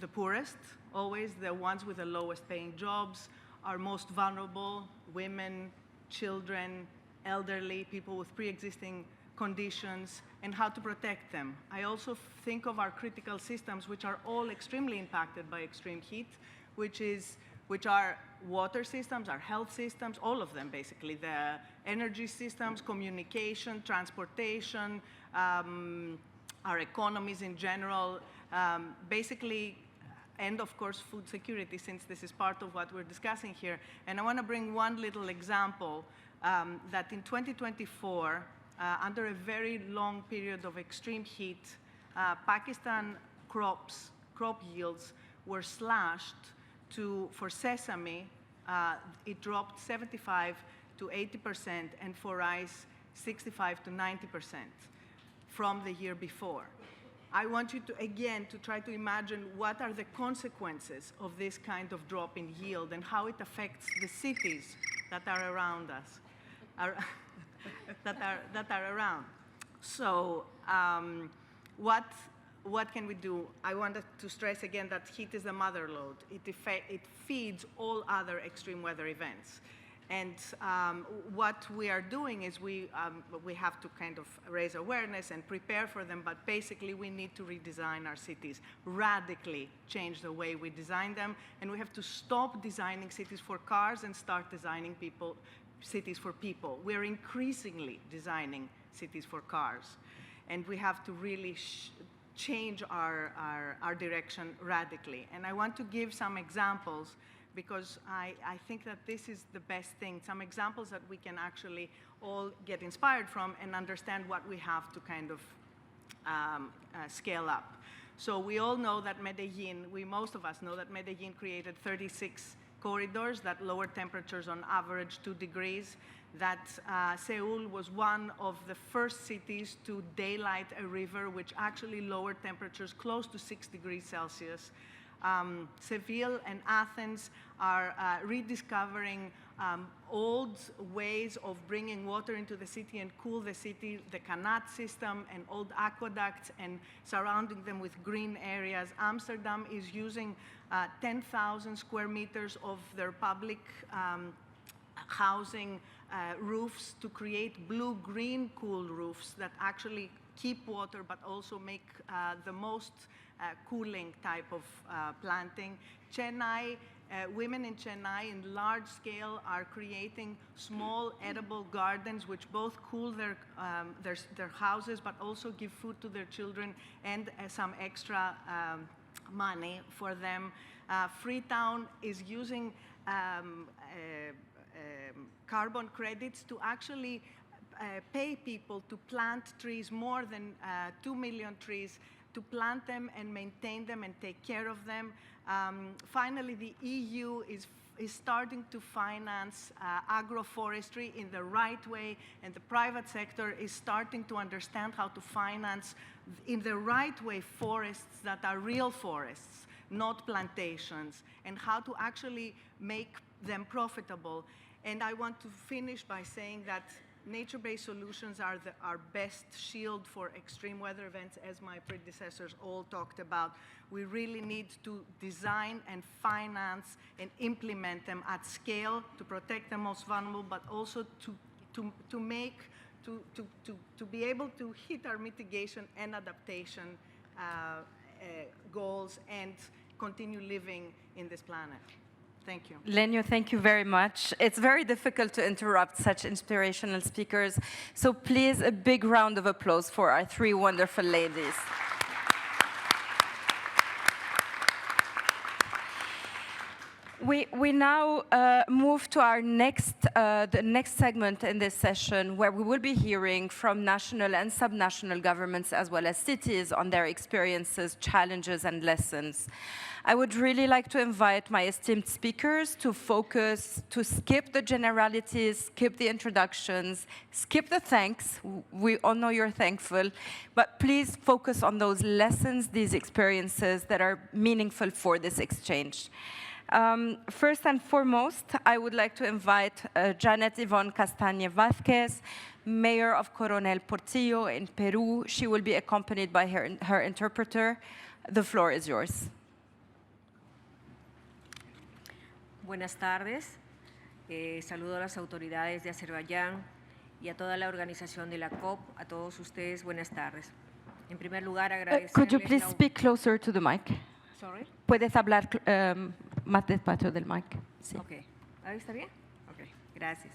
the poorest, always the ones with the lowest paying jobs, are most vulnerable, women, children, elderly, people with pre-existing conditions, and how to protect them. I also think of our critical systems, which are all extremely impacted by extreme heat, which are water systems, our health systems, all of them basically, the energy systems, communication, transportation, our economies in general, basically, and of course food security, since this is part of what we're discussing here. And I want to bring one little example that in 2024, under a very long period of extreme heat, Pakistan crop yields were slashed for sesame, it dropped 75 to 80%, and for rice, 65 to 90% from the year before. I want you to, again, to try to imagine what are the consequences of this kind of drop in yield and how it affects the cities that are around us. that are around. So what can we do? I wanted to stress again that heat is the mother load. It feeds all other extreme weather events. And what we are doing is we have to kind of raise awareness and prepare for them, but basically we need to redesign our cities, radically change the way we design them, and we have to stop designing cities for cars and start designing cities for people. We're increasingly designing cities for cars, and we have to really change our direction radically. And I want to give some examples because I think that this is the best thing, some examples that we can actually all get inspired from and understand what we have to kind of scale up. So we all know that Medellin, most of us know that Medellin created 36 corridors that lowered temperatures on average 2 degrees, that Seoul was one of the first cities to daylight a river, which actually lowered temperatures close to 6 degrees Celsius. Seville and Athens are rediscovering old ways of bringing water into the city and cool the city, the Canat system and old aqueducts, and surrounding them with green areas. Amsterdam is using 10,000 square meters of their public housing roofs to create blue-green cool roofs that actually keep water but also make the most cooling type of planting. Chennai, women in Chennai in large scale are creating small edible gardens which both cool their houses but also give food to their children and some extra money for them. Freetown is using carbon credits to actually pay people to plant trees, more than 2 million trees, to plant them and maintain them and take care of them. Finally, the EU is starting to finance agroforestry in the right way, and the private sector is starting to understand how to finance in the right way forests that are real forests, not plantations, and how to actually make them profitable. And I want to finish by saying that nature-based solutions are our best shield for extreme weather events, as my predecessors all talked about. We really need to design and finance and implement them at scale to protect the most vulnerable, but also to be able to hit our mitigation and adaptation goals and continue living in this planet. Thank you. Lenio, thank you very much. It's very difficult to interrupt such inspirational speakers, so please a big round of applause for our three wonderful ladies. We now move to our the next segment in this session, where we will be hearing from national and subnational governments as well as cities on their experiences, challenges, and lessons. I would really like to invite my esteemed speakers to focus, to skip the generalities, skip the introductions, skip the thanks. We all know you're thankful, but please focus on those lessons, these experiences that are meaningful for this exchange. First and foremost, I would like to invite Janet Yvonne Castañe Vázquez, Mayor of Coronel Portillo in Peru. She will be accompanied by her interpreter. The floor is yours. Buenas tardes. Saludo a las autoridades de Azerbaiyán y a toda la organización de la COP. A todos ustedes, buenas tardes. En primer lugar, agradecerles... Could you please speak closer to the mic? Sorry? Puedes hablar más despacio del mic. Sí. Ok. ¿Ahí está bien? Ok, gracias.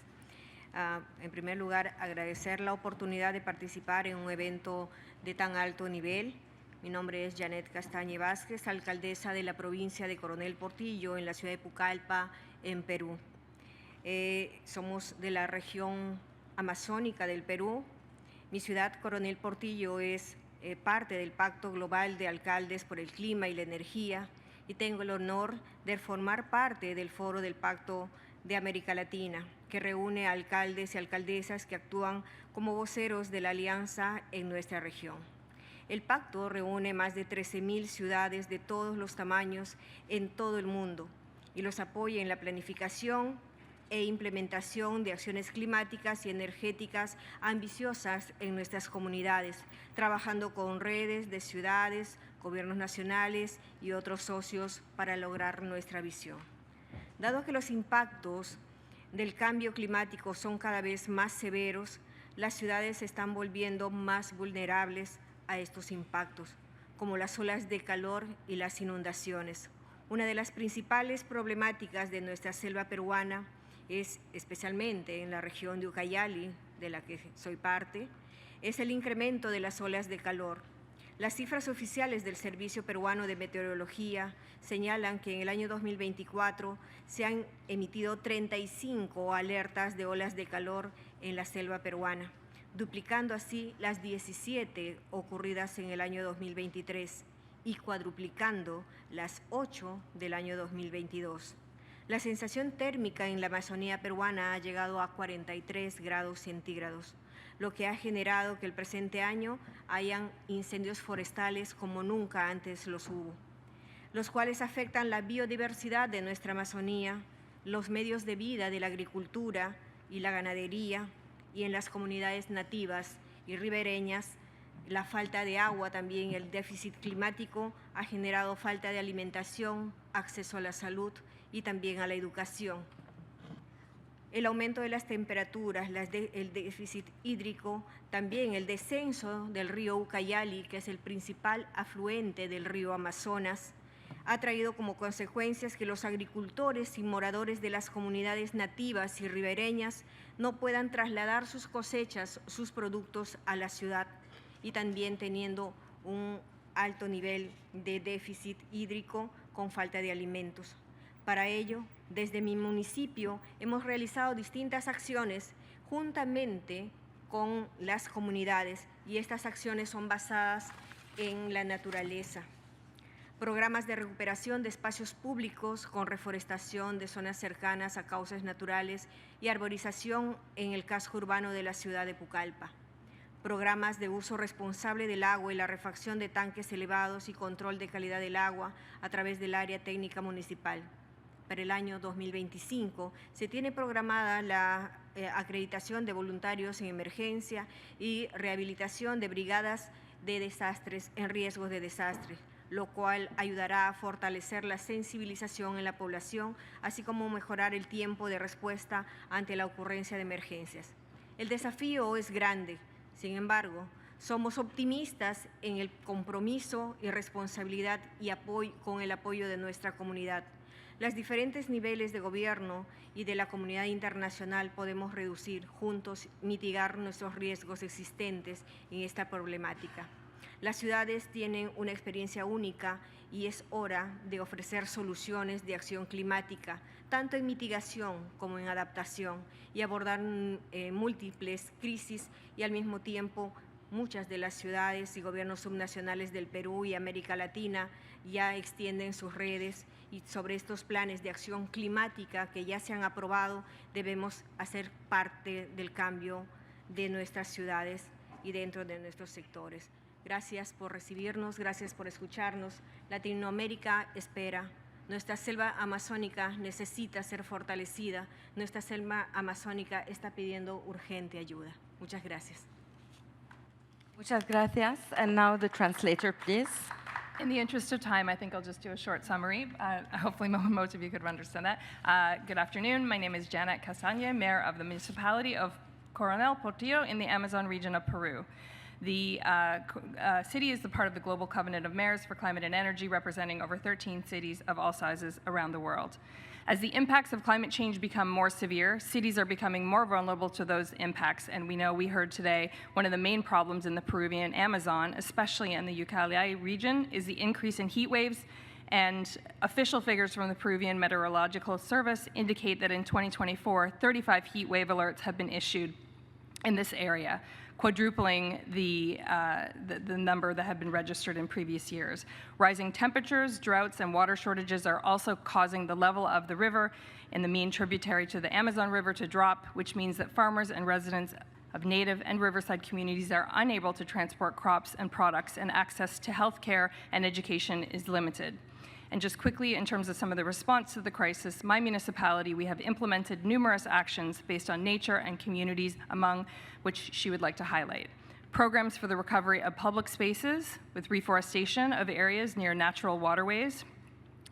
En primer lugar, agradecer la oportunidad de participar en un evento de tan alto nivel. Mi nombre es Janet Castañe Vázquez, alcaldesa de la provincia de Coronel Portillo, en la ciudad de Pucallpa, en Perú. Somos de la región amazónica del Perú. Mi ciudad, Coronel Portillo, es parte del Pacto Global de Alcaldes por el Clima y la Energía, y tengo el honor de formar parte del Foro del Pacto de América Latina, que reúne a alcaldes y alcaldesas que actúan como voceros de la alianza en nuestra región. El pacto reúne más de 13.000 ciudades de todos los tamaños en todo el mundo y los apoya en la planificación e implementación de acciones climáticas y energéticas ambiciosas en nuestras comunidades, trabajando con redes de ciudades, gobiernos nacionales y otros socios para lograr nuestra visión. Dado que los impactos del cambio climático son cada vez más severos, las ciudades se están volviendo más vulnerables a estos impactos, como las olas de calor y las inundaciones. Una de las principales problemáticas de nuestra selva peruana es, especialmente en la región de Ucayali, de la que soy parte, es el incremento de las olas de calor. Las cifras oficiales del Servicio Peruano de Meteorología señalan que en el año 2024 se han emitido 35 alertas de olas de calor en la selva peruana, duplicando así las 17 ocurridas en el año 2023 y cuadruplicando las 8 del año 2022. La sensación térmica en la Amazonía peruana ha llegado a 43 grados centígrados, lo que ha generado que el presente año hayan incendios forestales como nunca antes los hubo, los cuales afectan la biodiversidad de nuestra Amazonía, los medios de vida de la agricultura y la ganadería, y en las comunidades nativas y ribereñas. La falta de agua también, el déficit climático ha generado falta de alimentación, acceso a la salud y también a la educación. el aumento de las temperaturas, el déficit hídrico, también el descenso del río Ucayali, que es el principal afluente del río Amazonas, ha traído como consecuencias que los agricultores y moradores de las comunidades nativas y ribereñas no puedan trasladar sus cosechas, sus productos a la ciudad, y también teniendo un alto nivel de déficit hídrico con falta de alimentos. Para ello, desde mi municipio hemos realizado distintas acciones juntamente con las comunidades, y estas acciones son basadas en la naturaleza. Programas de recuperación de espacios públicos con reforestación de zonas cercanas a cauces naturales y arborización en el casco urbano de la ciudad de Pucallpa. Programas de uso responsable del agua y la refacción de tanques elevados y control de calidad del agua a través del área técnica municipal. Para el año 2025 se tiene programada la acreditación de voluntarios en emergencia y rehabilitación de brigadas de desastres en riesgos de desastre, lo cual ayudará a fortalecer la sensibilización en la población, así como mejorar el tiempo de respuesta ante la ocurrencia de emergencias. El desafío es grande, sin embargo, somos optimistas en el compromiso y responsabilidad y con el apoyo de nuestra comunidad. Los diferentes niveles de gobierno y de la comunidad internacional podemos reducir juntos, mitigar nuestros riesgos existentes en esta problemática. Las ciudades tienen una experiencia única y es hora de ofrecer soluciones de acción climática, tanto en mitigación como en adaptación, y abordar múltiples crisis, y al mismo tiempo muchas de las ciudades y gobiernos subnacionales del Perú y América Latina ya extienden sus redes, y sobre estos planes de acción climática que ya se han aprobado debemos hacer parte del cambio de nuestras ciudades y dentro de nuestros sectores. Gracias por recibirnos, gracias por escucharnos. Latinoamérica espera. Nuestra selva amazónica necesita ser fortalecida. Nuestra selva amazónica está pidiendo urgente ayuda. Muchas gracias. Muchas gracias. And now the translator, please. In the interest of time, I think I'll just do a short summary. Hopefully most of you could understand that. Good afternoon. My name is Janet Castaña, Mayor of the municipality of Coronel Portillo in the Amazon region of Peru. The city is the part of the Global Covenant of Mayors for Climate and Energy, representing over 13 cities of all sizes around the world. As the impacts of climate change become more severe, cities are becoming more vulnerable to those impacts. And we heard today, one of the main problems in the Peruvian Amazon, especially in the Ucayali region, is the increase in heat waves. And official figures from the Peruvian Meteorological Service indicate that in 2024, 35 heat wave alerts have been issued in this area, quadrupling the number that had been registered in previous years. Rising temperatures, droughts, and water shortages are also causing the level of the river in the main tributary to the Amazon River to drop, which means that farmers and residents of native and riverside communities are unable to transport crops and products, and access to health care and education is limited. And just quickly, in terms of some of the response to the crisis, my municipality, we have implemented numerous actions based on nature and communities, among which she would like to highlight. Programs for the recovery of public spaces with reforestation of areas near natural waterways,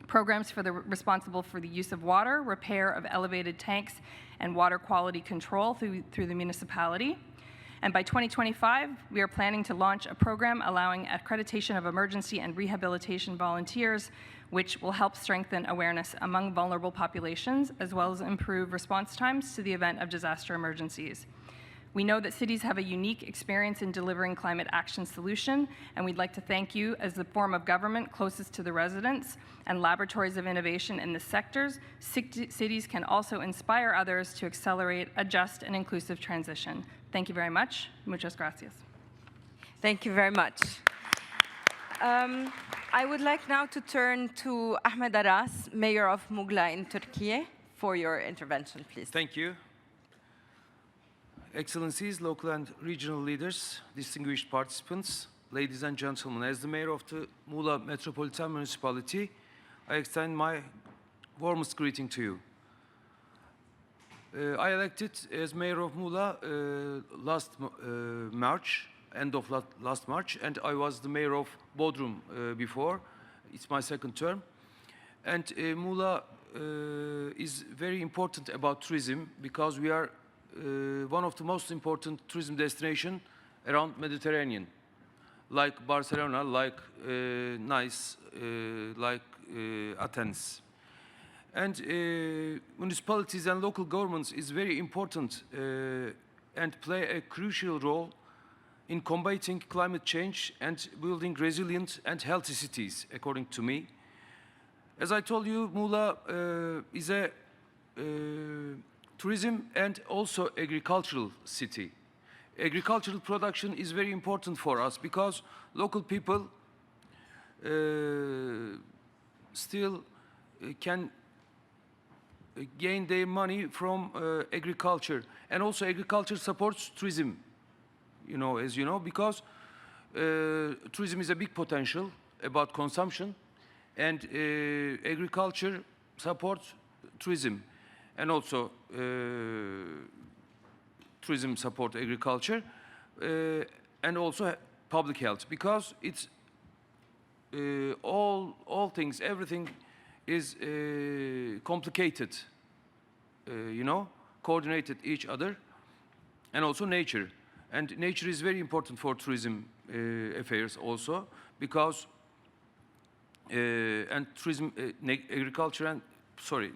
programs responsible for the use of water, repair of elevated tanks, and water quality control through the municipality. And by 2025, we are planning to launch a program allowing accreditation of emergency and rehabilitation volunteers, which will help strengthen awareness among vulnerable populations, as well as improve response times to the event of disaster emergencies. We know that cities have a unique experience in delivering climate action solution, and we'd like to thank you as the form of government closest to the residents and laboratories of innovation in the sectors. Cities can also inspire others to accelerate a just and inclusive transition. Thank you very much. Muchas gracias. Thank you very much. I would like now to turn to Ahmed Aras, Mayor of Muğla in Turkey, for your intervention, please. Thank you. Excellencies, local and regional leaders, distinguished participants, ladies and gentlemen, as the Mayor of the Muğla Metropolitan Municipality, I extend my warmest greeting to you. I elected as Mayor of Muğla last March, end of last March, and I was the Mayor of Bodrum before. It's my second term. And Muğla is very important about tourism because we are one of the most important tourism destinations around Mediterranean, like Barcelona, like Nice, like Athens. And municipalities and local governments is very important and play a crucial role in combating climate change and building resilient and healthy cities, according to me. As I told you, Muğla is a tourism and also agricultural city. Agricultural production is very important for us because local people still can gain their money from agriculture. And also agriculture supports tourism, as you know, because tourism is a big potential about consumption, and agriculture supports tourism. And also tourism support agriculture and also public health, because it's all things, everything is complicated, coordinated each other, and also nature. And nature is very important for tourism affairs also, because and tourism, agriculture and,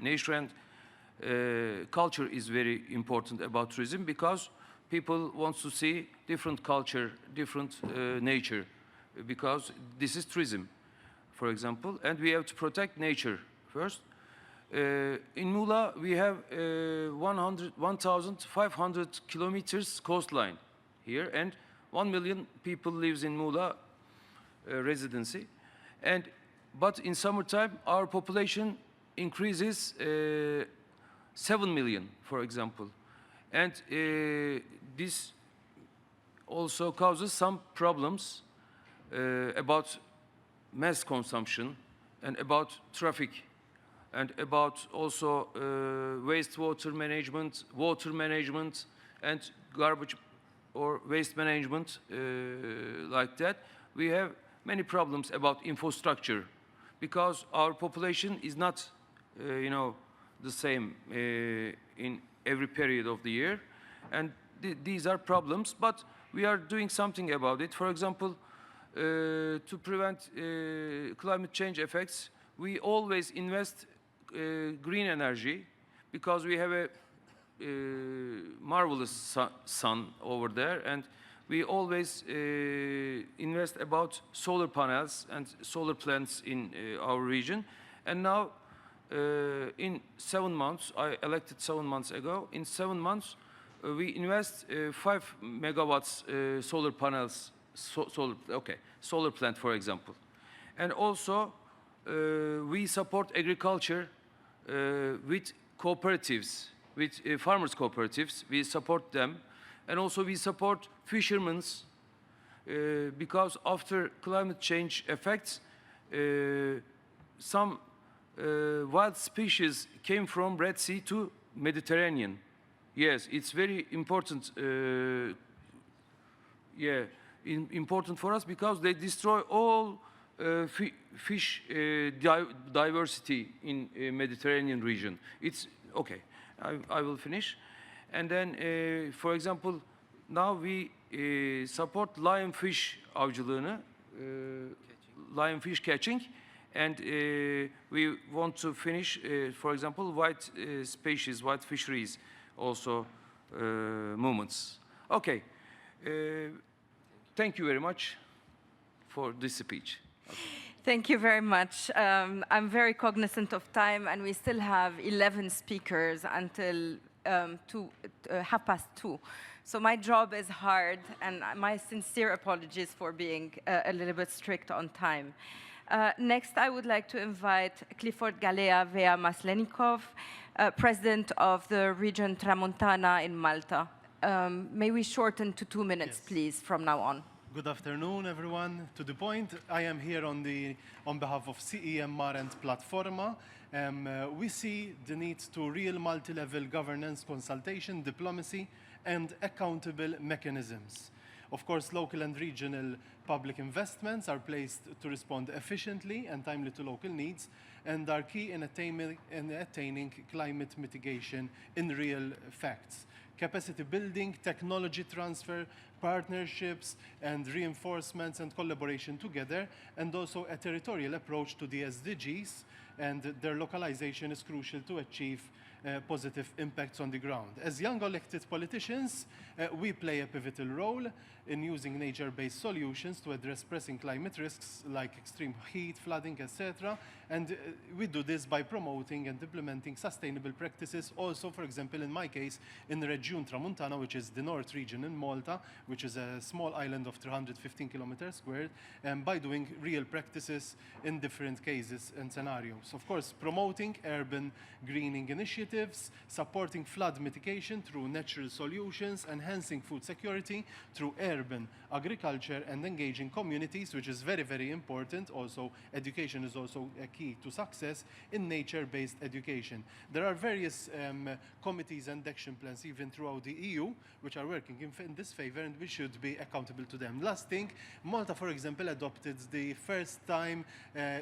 nature and culture is very important about tourism, because people want to see different culture, different nature, because this is tourism, for example, and we have to protect nature first. In Muğla, we have 1,500 kilometers coastline here, and 1 million people lives in Muğla residency. But in summertime, our population increases 7 million, for example. And this also causes some problems about mass consumption and about traffic and about also wastewater management, water management, and garbage or waste management like that. We have many problems about infrastructure because our population is not, the same in every period of the year. And these are problems, but we are doing something about it. For example, to prevent climate change effects, we always invest green energy because we have a marvelous sun over there, and we always invest about solar panels and solar plants in our region. And now in 7 months, I elected 7 months ago, in 7 months we invest 5 megawatts solar panels, solar plant, for example. And also we support agriculture with cooperatives, with farmers cooperatives. We support them. And also we support fishermen because after climate change effects, some wild species came from Red Sea to Mediterranean. Yes, it's very important. Important for us because they destroy all fish diversity in Mediterranean region. It's okay. I will finish. And then, for example, now we support lionfish avcılığını, lionfish catching, and we want to finish, for example, white species, white fisheries, also movements. Okay. Thank you very much for this speech. Okay. Thank you very much. I'm very cognizant of time, and we still have 11 speakers until 2:30. So my job is hard, and my sincere apologies for being a little bit strict on time. Next, I would like to invite Clifford Galea Vea Maslenikov, President of the region Tramontana in Malta. May we shorten to 2 minutes, please, from now on. Good afternoon, everyone. To the point, I am here on behalf of CEMR and Platforma. We see the need to real multi-level governance, consultation, diplomacy, and accountable mechanisms. Of course, local and regional public investments are placed to respond efficiently and timely to local needs and are key in attaining climate mitigation in real facts. Capacity building, technology transfer, partnerships and reinforcements and collaboration together, and also a territorial approach to the SDGs, and their localization is crucial to achieve positive impacts on the ground. As young elected politicians, we play a pivotal role in using nature-based solutions to address pressing climate risks like extreme heat, flooding, etc. And we do this by promoting and implementing sustainable practices. Also, for example, in my case, in the Regiun Tramuntana, which is the North region in Malta, which is a small island of 315 kilometers squared, by doing real practices in different cases and scenarios. Of course, promoting urban greening initiatives, supporting flood mitigation through natural solutions, enhancing food security through urban agriculture, and engaging communities, which is very, very important. Also, education is also a key to success in nature-based education. There are various committees and action plans even throughout the EU, which are working in this favor, and we should be accountable to them. Last thing, Malta, for example, adopted the first time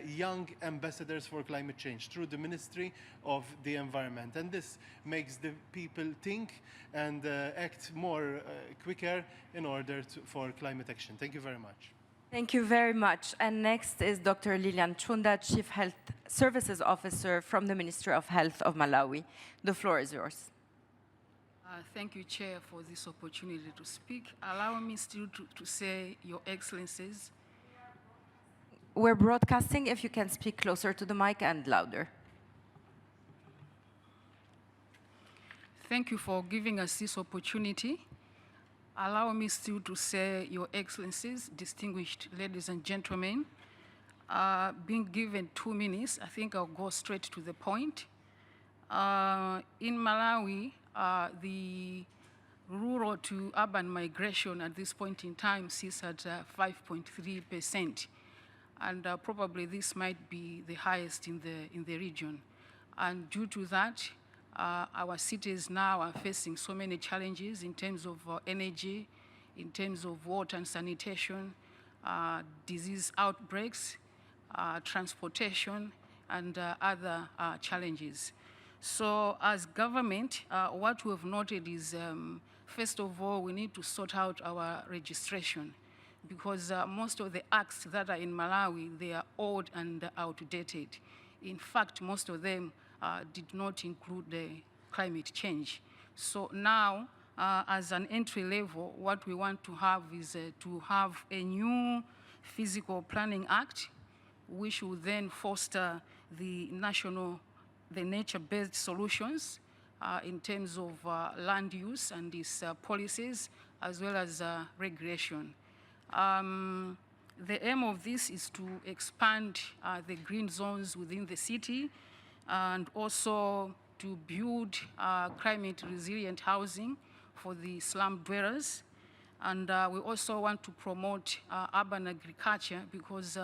young ambassadors for climate change through the Ministry of the Environment. And this makes the people think and act more quicker in order for climate action. Thank you very much. Thank you very much. And next is Dr. Lilian Chunda, Chief Health Services Officer from the Ministry of Health of Malawi. The floor is yours. Thank you, Chair, for this opportunity to speak. Allow me still to say, Your Excellencies. We're broadcasting. If you can speak closer to the mic and louder. Thank you for giving us this opportunity. Allow me still to say, Your Excellencies, distinguished ladies and gentlemen, being given 2 minutes, I think I'll go straight to the point. In Malawi, the rural to urban migration at this point in time sits at 5.3%. And probably this might be the highest in the region. And due to that, our cities now are facing so many challenges in terms of energy, in terms of water and sanitation, disease outbreaks, transportation, and other challenges. So as government, what we have noted is, first of all, we need to sort out our registration, because most of the acts that are in Malawi, they are old and outdated. In fact, most of them did not include the climate change. So now, as an entry level, what we want to have is to have a new Physical Planning Act, which will then foster the nature-based solutions in terms of land use and its policies, as well as regulation. The aim of this is to expand the green zones within the city, and also to build climate resilient housing for the slum dwellers. And we also want to promote urban agriculture, because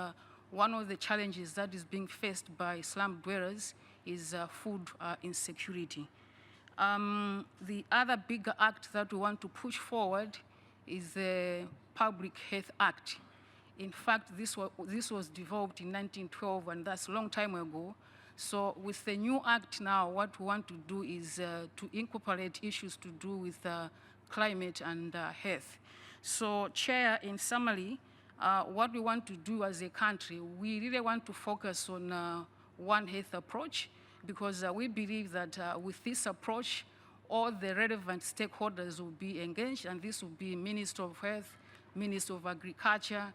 one of the challenges that is being faced by slum dwellers is food insecurity. The other bigger act that we want to push forward is the Public Health Act. In fact, this was developed in 1912, and that's a long time ago. So with the new act now, what we want to do is to incorporate issues to do with climate and health. So, Chair, in summary, what we want to do as a country, we really want to focus on One Health approach, because we believe that with this approach, all the relevant stakeholders will be engaged, and this will be Minister of Health, Minister of Agriculture,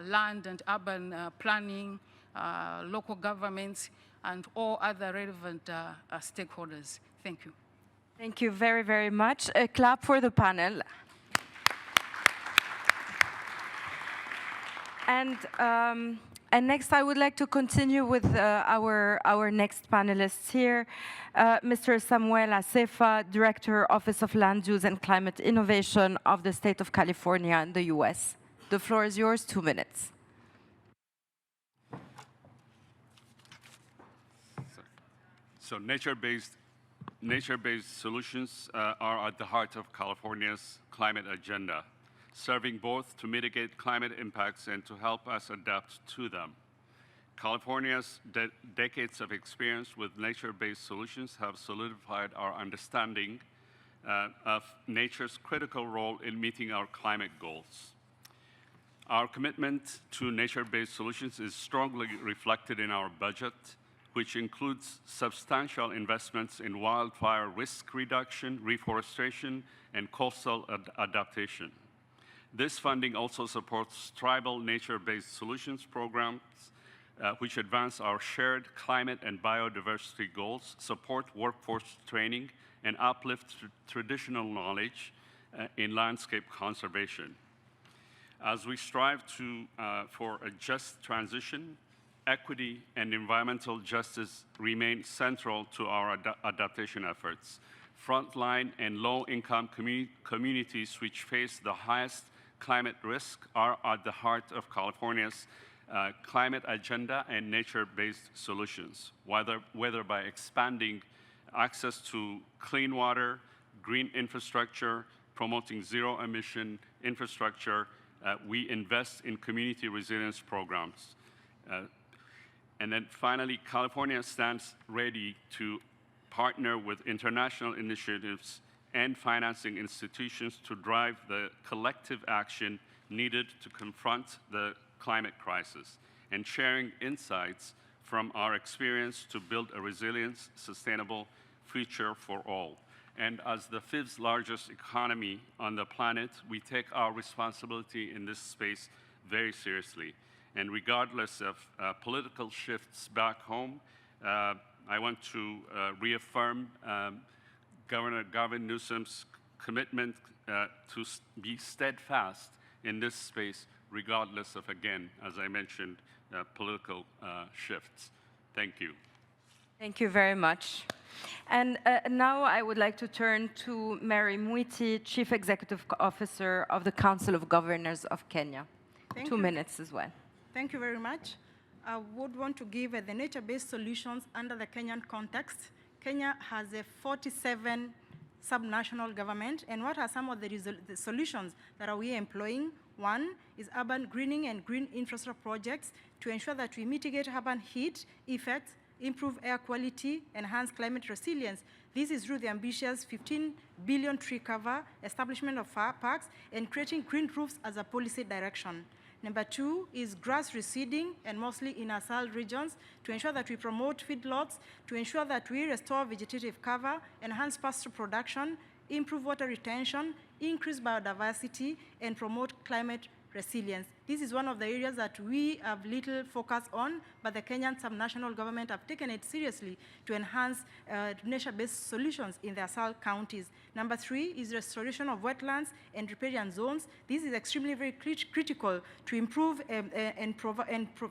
land and urban planning, local governments, and all other relevant stakeholders. Thank you. Thank you very, very much. A clap for the panel. And next, I would like to continue with our next panelists here. Mr. Samuel Asefa, Director, Office of Land Use and Climate Innovation of the State of California in the US. The floor is yours, 2 minutes. So nature-based solutions are at the heart of California's climate agenda. serving both to mitigate climate impacts and to help us adapt to them. California's decades of experience with nature-based solutions have solidified our understanding of nature's critical role in meeting our climate goals. Our commitment to nature-based solutions is strongly reflected in our budget, which includes substantial investments in wildfire risk reduction, reforestation, and coastal adaptation. This funding also supports tribal nature-based solutions programs, which advance our shared climate and biodiversity goals, support workforce training, and uplift traditional knowledge in landscape conservation. As we strive for a just transition, equity and environmental justice remain central to our adaptation efforts. Frontline and low-income communities which face the highest climate risk are at the heart of California's climate agenda and nature-based solutions, whether by expanding access to clean water, green infrastructure, promoting zero-emission infrastructure. We invest in community resilience programs. And then finally, California stands ready to partner with international initiatives and financing institutions to drive the collective action needed to confront the climate crisis, and sharing insights from our experience to build a resilient, sustainable future for all. And as the fifth largest economy on the planet, we take our responsibility in this space very seriously. And regardless of political shifts back home, I want to reaffirm Governor Gavin Newsom's commitment to be steadfast in this space, regardless of, again, as I mentioned, political shifts. Thank you. Thank you very much. And now I would like to turn to Mary Mwiti, Chief Executive Officer of the Council of Governors of Kenya. Thank 2 you. minutes as well. Thank you very much. I would want to give the nature-based solutions under the Kenyan context. Kenya has a 47 subnational government, and what are some of the solutions that are we employing? One is urban greening and green infrastructure projects to ensure that we mitigate urban heat effects, improve air quality, enhance climate resilience. This is through the ambitious 15 billion tree cover, establishment of parks, and creating green roofs as a policy direction. Number two is grass reseeding, and mostly in our SAL regions, to ensure that we promote feedlots, to ensure that we restore vegetative cover, enhance pasture production, improve water retention, increase biodiversity, and promote climate resilience. This is one of the areas that we have little focus on, but the Kenyan subnational government have taken it seriously to enhance nature-based solutions in their SAL counties. Number three is restoration of wetlands and riparian zones. This is extremely very critical to improve and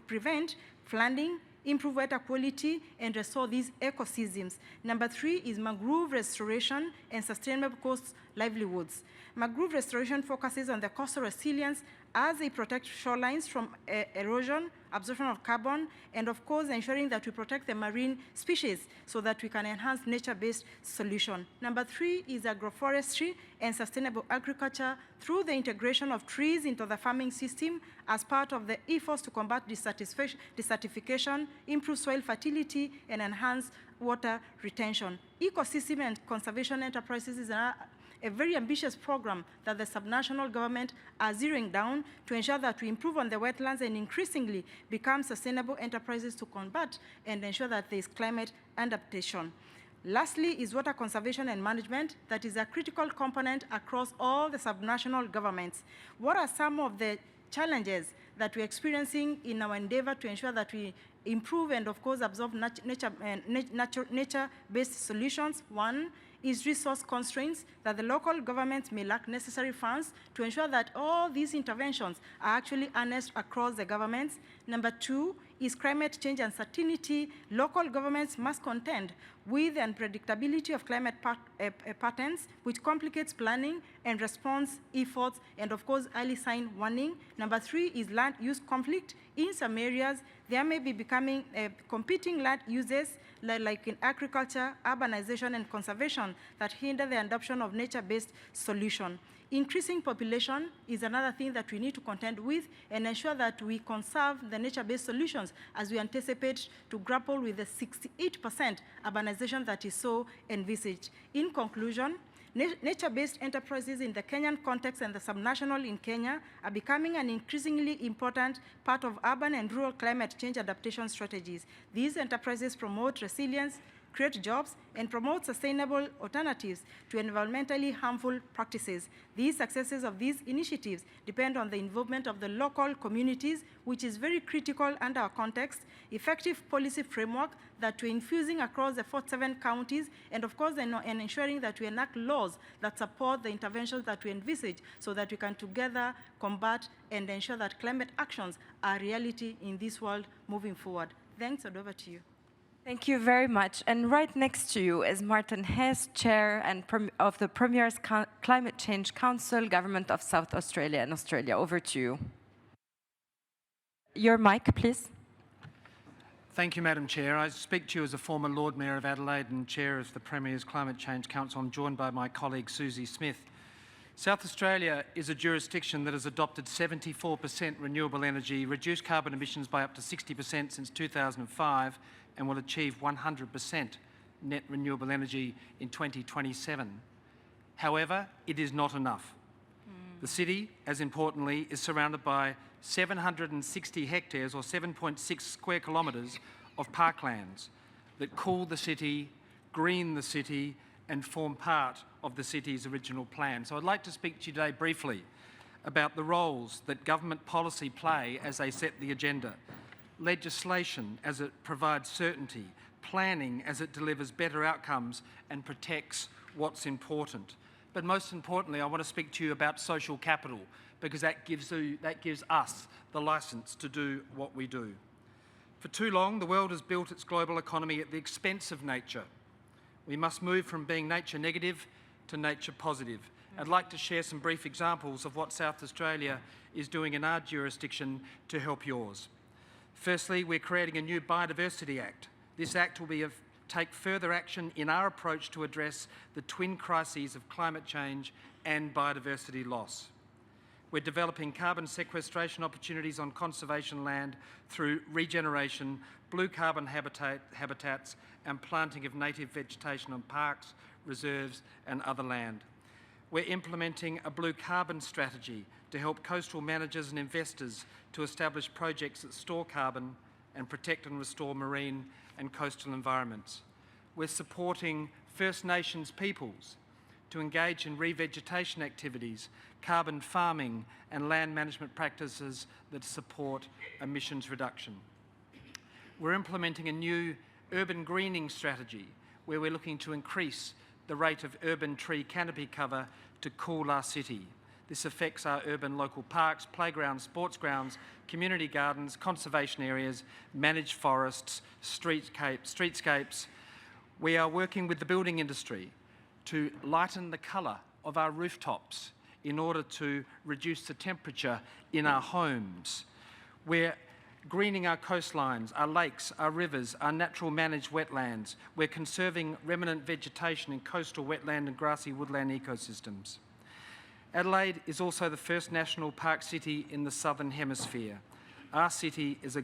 prevent flooding, improve water quality, and restore these ecosystems. Number three is mangrove restoration and sustainable coast livelihoods. Mangrove restoration focuses on the coastal resilience as they protect shorelines from erosion, absorption of carbon, and of course ensuring that we protect the marine species so that we can enhance nature-based solution. Number three is agroforestry and sustainable agriculture through the integration of trees into the farming system as part of the efforts to combat desertification, improve soil fertility, and enhance water retention. Ecosystem and conservation enterprises is a very ambitious program that the subnational government are zeroing down to ensure that we improve on the wetlands and increasingly become sustainable enterprises to combat and ensure that there is climate adaptation. Lastly is water conservation and management that is a critical component across all the subnational governments. What are some of the challenges that we're experiencing in our endeavor to ensure that we improve and of course absorb nature-based solutions? One is resource constraints, that the local governments may lack necessary funds to ensure that all these interventions are actually harnessed across the governments. Number two is climate change uncertainty. Local governments must contend with the unpredictability of climate patterns, which complicates planning and response efforts, and of course, early sign warning. Number three is land use conflict. In some areas, there may be becoming competing land uses like in agriculture, urbanization, and conservation that hinder the adoption of nature-based solutions. Increasing population is another thing that we need to contend with and ensure that we conserve the nature-based solutions as we anticipate to grapple with the 68% urbanization that is so envisaged. In conclusion, nature-based enterprises in the Kenyan context and the subnational in Kenya are becoming an increasingly important part of urban and rural climate change adaptation strategies. These enterprises promote resilience, create jobs, and promote sustainable alternatives to environmentally harmful practices. The successes of these initiatives depend on the involvement of the local communities, which is very critical under our context, effective policy framework that we're infusing across the 47 counties, and of course, and ensuring that we enact laws that support the interventions that we envisage so that we can together combat and ensure that climate actions are reality in this world moving forward. Thanks, and over to you. Thank you very much. And right next to you is Martin Hess, Chair of the Premier's Climate Change Council, Government of South Australia and Australia. Over to you. Your mic, please. Thank you, Madam Chair. I speak to you as a former Lord Mayor of Adelaide and Chair of the Premier's Climate Change Council. I'm joined by my colleague Susie Smith. South Australia is a jurisdiction that has adopted 74% renewable energy, reduced carbon emissions by up to 60% since 2005, and will achieve 100% net renewable energy in 2027. However, it is not enough. The city, as importantly, is surrounded by 760 hectares or 7.6 square kilometres of parklands that cool the city, green the city, and form part of the city's original plan. So I'd like to speak to you today briefly about the roles that government policy play as they set the agenda. Legislation as it provides certainty, planning as it delivers better outcomes and protects what's important. But most importantly, I want to speak to you about social capital because that gives us the licence to do what we do. For too long, the world has built its global economy at the expense of nature. We must move from being nature negative to nature positive. I'd like to share some brief examples of what South Australia is doing in our jurisdiction to help yours. Firstly, we're creating a new Biodiversity Act. This Act will take further action in our approach to address the twin crises of climate change and biodiversity loss. We're developing carbon sequestration opportunities on conservation land through regeneration, blue carbon habitats, and planting of native vegetation on parks, reserves, and other land. We're implementing a blue carbon strategy to help coastal managers and investors to establish projects that store carbon and protect and restore marine and coastal environments. We're supporting First Nations peoples to engage in revegetation activities, carbon farming, and land management practices that support emissions reduction. We're implementing a new urban greening strategy where we're looking to increase the rate of urban tree canopy cover to cool our city. This affects our urban local parks, playgrounds, sports grounds, community gardens, conservation areas, managed forests, streetscapes. We are working with the building industry to lighten the colour of our rooftops in order to reduce the temperature in our homes. We're greening our coastlines, our lakes, our rivers, our natural managed wetlands. We're conserving remnant vegetation in coastal wetland and grassy woodland ecosystems. Adelaide is also the first national park city in the Southern Hemisphere. Our city is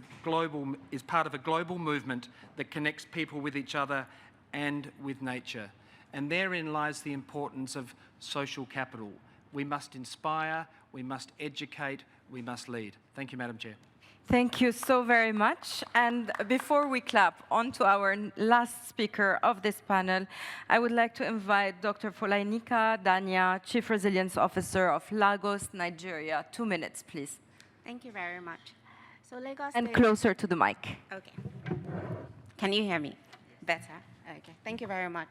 part of a global movement that connects people with each other and with nature. And therein lies the importance of social capital. We must inspire, we must educate, we must lead. Thank you, Madam Chair. Thank you so very much. And before we clap on to our last speaker of this panel, I would like to invite Dr. Folainika Danya, Chief Resilience Officer of Lagos, Nigeria. 2 minutes, please. Thank you very much. So Lagos and closer to the mic. Okay. Can you hear me better? Okay, thank you very much.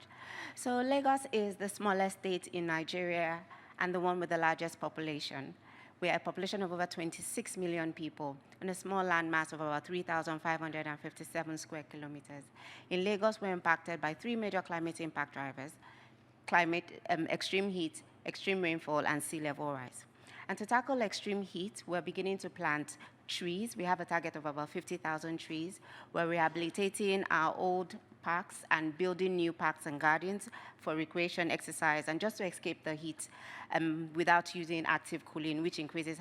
So Lagos is the smallest state in Nigeria and the one with the largest population. We are a population of over 26 million people on a small land mass of about 3,557 square kilometers. In Lagos, we're impacted by 3 major climate impact drivers: extreme heat, extreme rainfall, and sea level rise. And to tackle extreme heat, we're beginning to plant trees. We have a target of about 50,000 trees. We're rehabilitating our old parks and building new parks and gardens for recreation, exercise, and just to escape the heat without using active cooling, which increases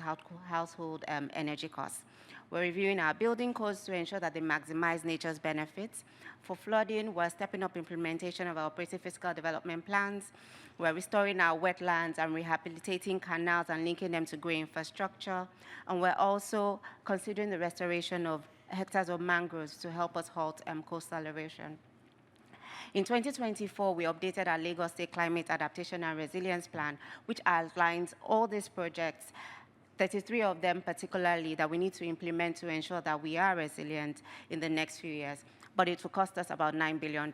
household energy costs. We're reviewing our building codes to ensure that they maximize nature's benefits. For flooding, we're stepping up implementation of our operative fiscal development plans. We're restoring our wetlands and rehabilitating canals and linking them to green infrastructure. And we're also considering the restoration of hectares of mangroves to help us halt coastal erosion. In 2024, we updated our Lagos State Climate Adaptation and Resilience Plan, which outlines all these projects, 33 of them particularly, that we need to implement to ensure that we are resilient in the next few years. But it will cost us about $9 billion,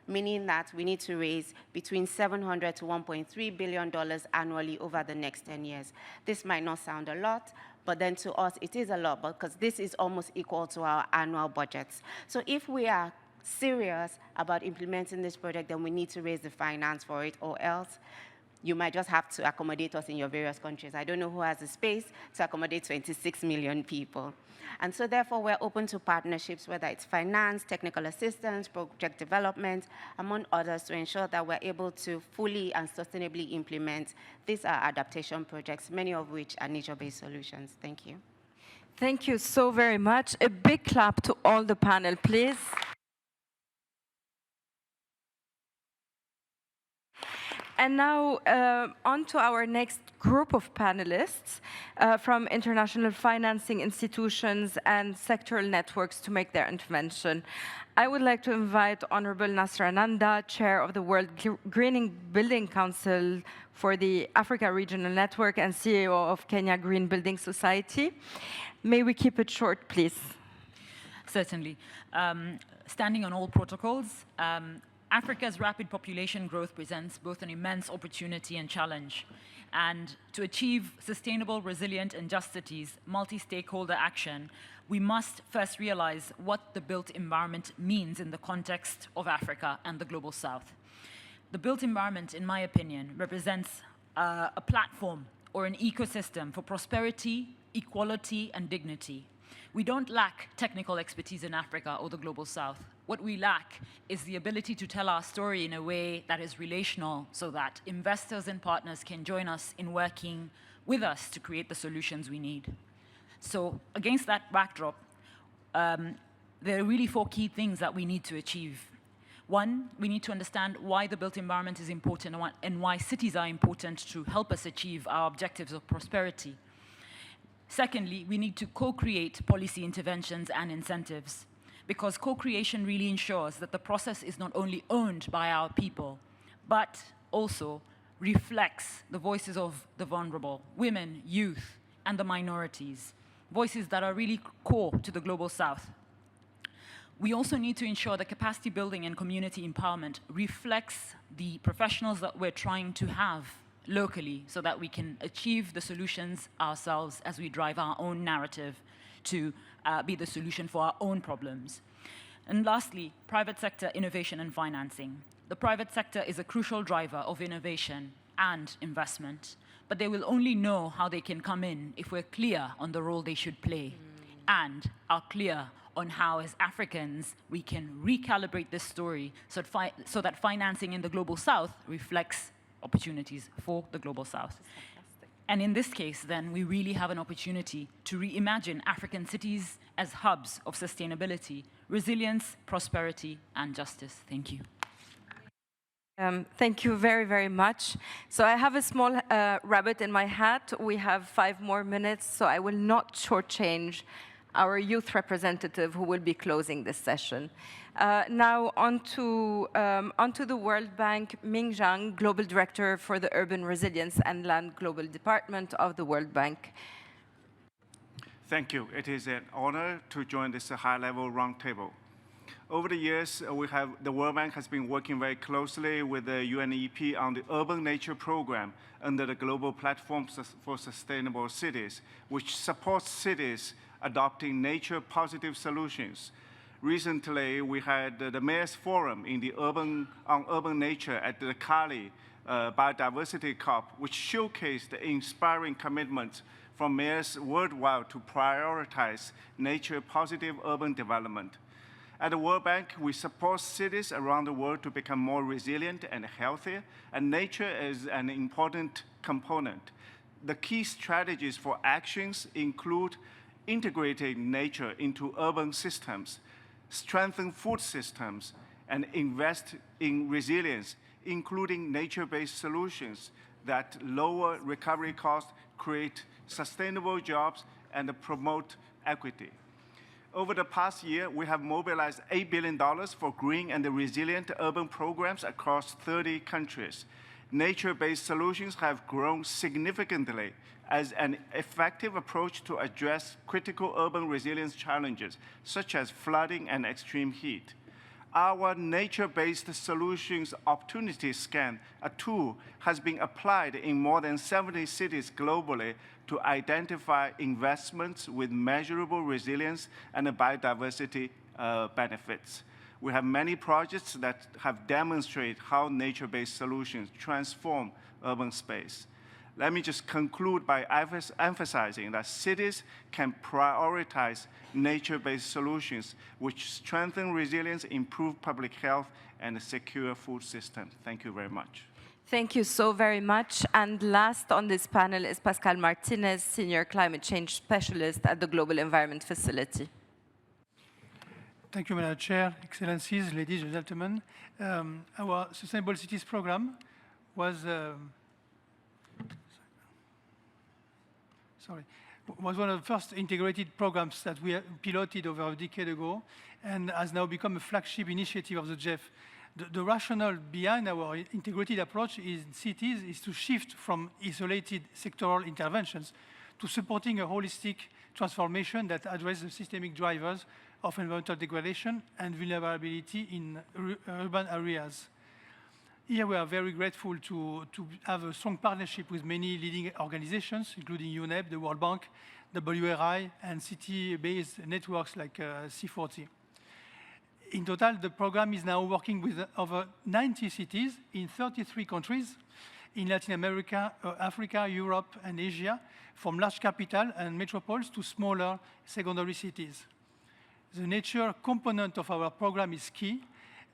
meaning that we need to raise between $700 to $1.3 billion annually over the next 10 years. This might not sound a lot, but then to us it is a lot because this is almost equal to our annual budgets. So if we are serious about implementing this project, then we need to raise the finance for it, or else you might just have to accommodate us in your various countries. I don't know who has the space to accommodate 26 million people. And so therefore, we're open to partnerships, whether it's finance, technical assistance, project development, among others, to ensure that we're able to fully and sustainably implement these adaptation projects, many of which are nature-based solutions. Thank you. Thank you so very much. A big clap to all the panel, please. And now on to our next group of panelists from international financing institutions and sectoral networks to make their intervention. I would like to invite Honorable Nasrananda, Chair of the World Greening Building Council for the Africa Regional Network and CEO of Kenya Green Building Society. May we keep it short, please? Certainly. Standing on all protocols, Africa's rapid population growth presents both an immense opportunity and challenge. And to achieve sustainable, resilient, and just cities, multi-stakeholder action, we must first realize what the built environment means in the context of Africa and the Global South. The built environment, in my opinion, represents a platform or an ecosystem for prosperity, equality, and dignity. We don't lack technical expertise in Africa or the Global South. What we lack is the ability to tell our story in a way that is relational so that investors and partners can join us in working with us to create the solutions we need. So against that backdrop, there are really 4 key things that we need to achieve. One, we need to understand why the built environment is important and why cities are important to help us achieve our objectives of prosperity. Secondly, we need to co-create policy interventions and incentives, because co-creation really ensures that the process is not only owned by our people, but also reflects the voices of the vulnerable, women, youth, and the minorities, voices that are really core to the Global South. We also need to ensure that capacity building and community empowerment reflects the professionals that we're trying to have locally so that we can achieve the solutions ourselves as we drive our own narrative to be the solution for our own problems. And lastly, private sector innovation and financing. The private sector is a crucial driver of innovation and investment, but they will only know how they can come in if we're clear on the role they should play and are clear on how, as Africans, we can recalibrate this story so that financing in the Global South reflects opportunities for the Global South. And in this case, then, we really have an opportunity to reimagine African cities as hubs of sustainability, resilience, prosperity, and justice. Thank you. Thank you very, very much. So I have a small rabbit in my hat. We have 5 more minutes, so I will not shortchange our youth representative who will be closing this session. Now on to the World Bank, Ming Zhang, Global Director for the Urban Resilience and Land Global Department of the World Bank. Thank you. It is an honor to join this high-level roundtable. Over the years, the World Bank has been working very closely with the UNEP on the Urban Nature Program under the Global Platform for Sustainable Cities, which supports cities adopting nature-positive solutions. Recently, we had the Mayor's Forum on urban nature at the Cali Biodiversity COP, which showcased the inspiring commitment from mayors worldwide to prioritize nature-positive urban development. At the World Bank, we support cities around the world to become more resilient and healthier, and nature is an important component. The key strategies for actions include integrating nature into urban systems, strengthen food systems, and invest in resilience, including nature-based solutions that lower recovery costs, create sustainable jobs, and promote equity. Over the past year, we have mobilized $8 billion for green and resilient urban programs across 30 countries. Nature-based solutions have grown significantly as an effective approach to address critical urban resilience challenges, such as flooding and extreme heat. Our nature-based solutions opportunity scan, a tool, has been applied in more than 70 cities globally to identify investments with measurable resilience and biodiversity benefits. We have many projects that have demonstrated how nature-based solutions transform urban space. Let me just conclude by emphasizing that cities can prioritize nature-based solutions which strengthen resilience, improve public health, and secure food systems. Thank you very much. Thank you so very much. And last on this panel is Pascal Martinez, Senior Climate Change Specialist at the Global Environment Facility. Thank you, Madam Chair, Excellencies, ladies and gentlemen. Our Sustainable Cities program was one of the first integrated programs that we piloted over a decade ago and has now become a flagship initiative of the GEF. The rationale behind our integrated approach in cities is to shift from isolated sectoral interventions to supporting a holistic transformation that addresses the systemic drivers of environmental degradation and vulnerability in urban areas. Here we are very grateful to have a strong partnership with many leading organizations, including UNEP, the World Bank, WRI, and city-based networks like C40. In total, the program is now working with over 90 cities in 33 countries in Latin America, Africa, Europe, and Asia, from large capital and metropoles to smaller secondary cities. The nature component of our program is key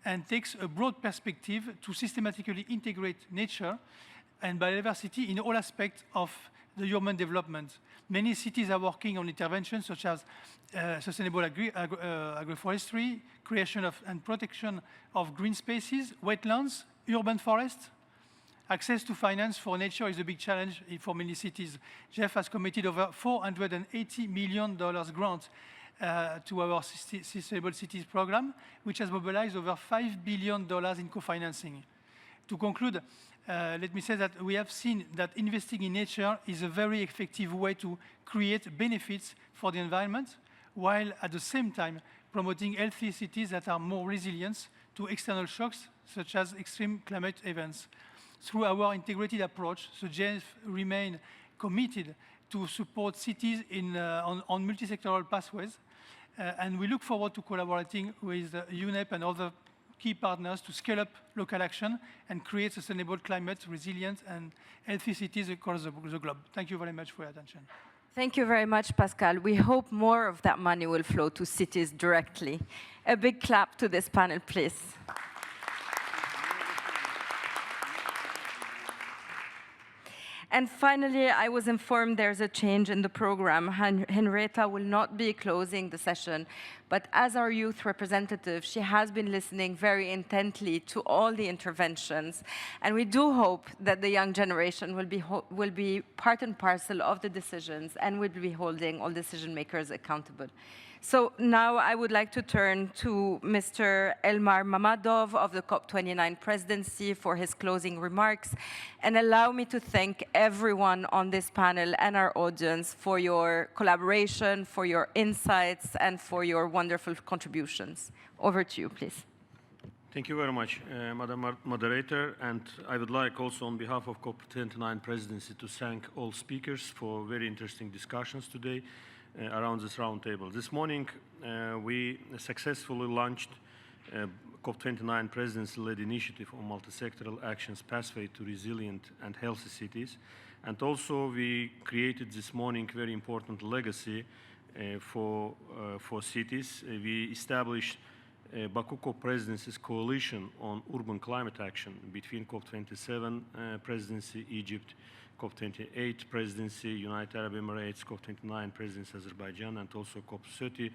and takes a broad perspective to systematically integrate nature and biodiversity in all aspects of the human development. Many cities are working on interventions such as sustainable agroforestry, creation of and protection of green spaces, wetlands, urban forests. Access to finance for nature is a big challenge for many cities. GEF has committed over $480 million grant to our Sustainable Cities program, which has mobilized over $5 billion in co-financing. To conclude, let me say that we have seen that investing in nature is a very effective way to create benefits for the environment, while at the same time promoting healthy cities that are more resilient to external shocks, such as extreme climate events. Through our integrated approach, the GEF remains committed to support cities on multi-sectoral pathways, and we look forward to collaborating with UNEP and other key partners to scale up local action and create sustainable climate, resilient, and healthy cities across the globe. Thank you very much for your attention. Thank you very much, Pascal. We hope more of that money will flow to cities directly. A big clap to this panel, please. And finally, I was informed there's a change in the program. Henrietta will not be closing the session, but as our youth representative, she has been listening very intently to all the interventions, and we do hope that the young generation will be part and parcel of the decisions and will be holding all decision makers accountable. So now I would like to turn to Mr. Elmar Mammadov of the COP29 presidency for his closing remarks, and allow me to thank everyone on this panel and our audience for your collaboration, for your insights, and for your wonderful contributions. Over to you, please. Thank you very much, Madam Moderator, and I would like also on behalf of COP29 presidency to thank all speakers for very interesting discussions today around this roundtable. This morning, we successfully launched COP29 presidency-led initiative on multi-sectoral actions pathway to resilient and healthy cities. And also, we created this morning very important legacy for cities. We established Baku COP presidency's coalition on urban climate action between COP27 presidency, Egypt, COP28 presidency, United Arab Emirates, COP29 presidency, Azerbaijan, and also COP30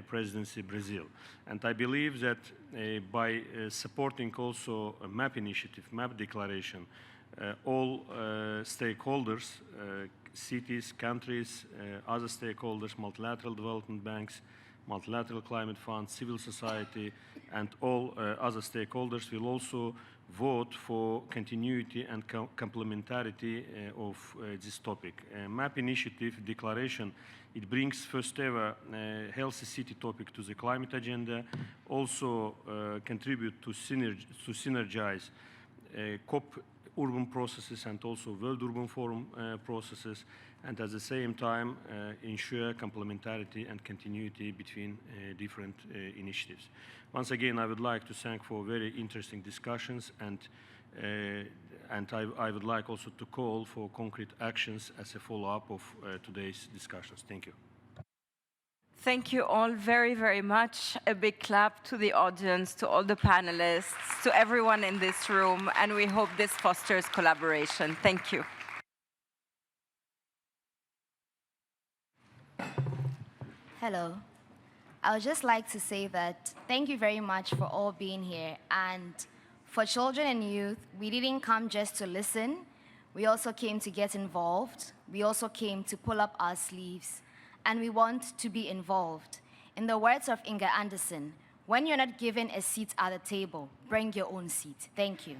presidency, Brazil. And I believe that by supporting also a MAP initiative, MAP declaration, all stakeholders, cities, countries, other stakeholders, multilateral development banks, multilateral climate funds, civil society, and all other stakeholders will also vote for continuity and complementarity of this topic. MAP initiative declaration, it brings first ever healthy city topic to the climate agenda, also contribute to synergize COP urban processes and also World Urban Forum processes, and at the same time ensure complementarity and continuity between different initiatives. Once again, I would like to thank for very interesting discussions, and I would like also to call for concrete actions as a follow-up of today's discussions. Thank you. Thank you all very, very much. A big clap to the audience, to all the panelists, to everyone in this room, and we hope this fosters collaboration. Thank you. Hello. I would just like to say that thank you very much for all being here. And for children and youth, we didn't come just to listen. We also came to get involved. We also came to pull up our sleeves. And we want to be involved. In the words of Inga Anderson, when you're not given a seat at the table, bring your own seat. Thank you.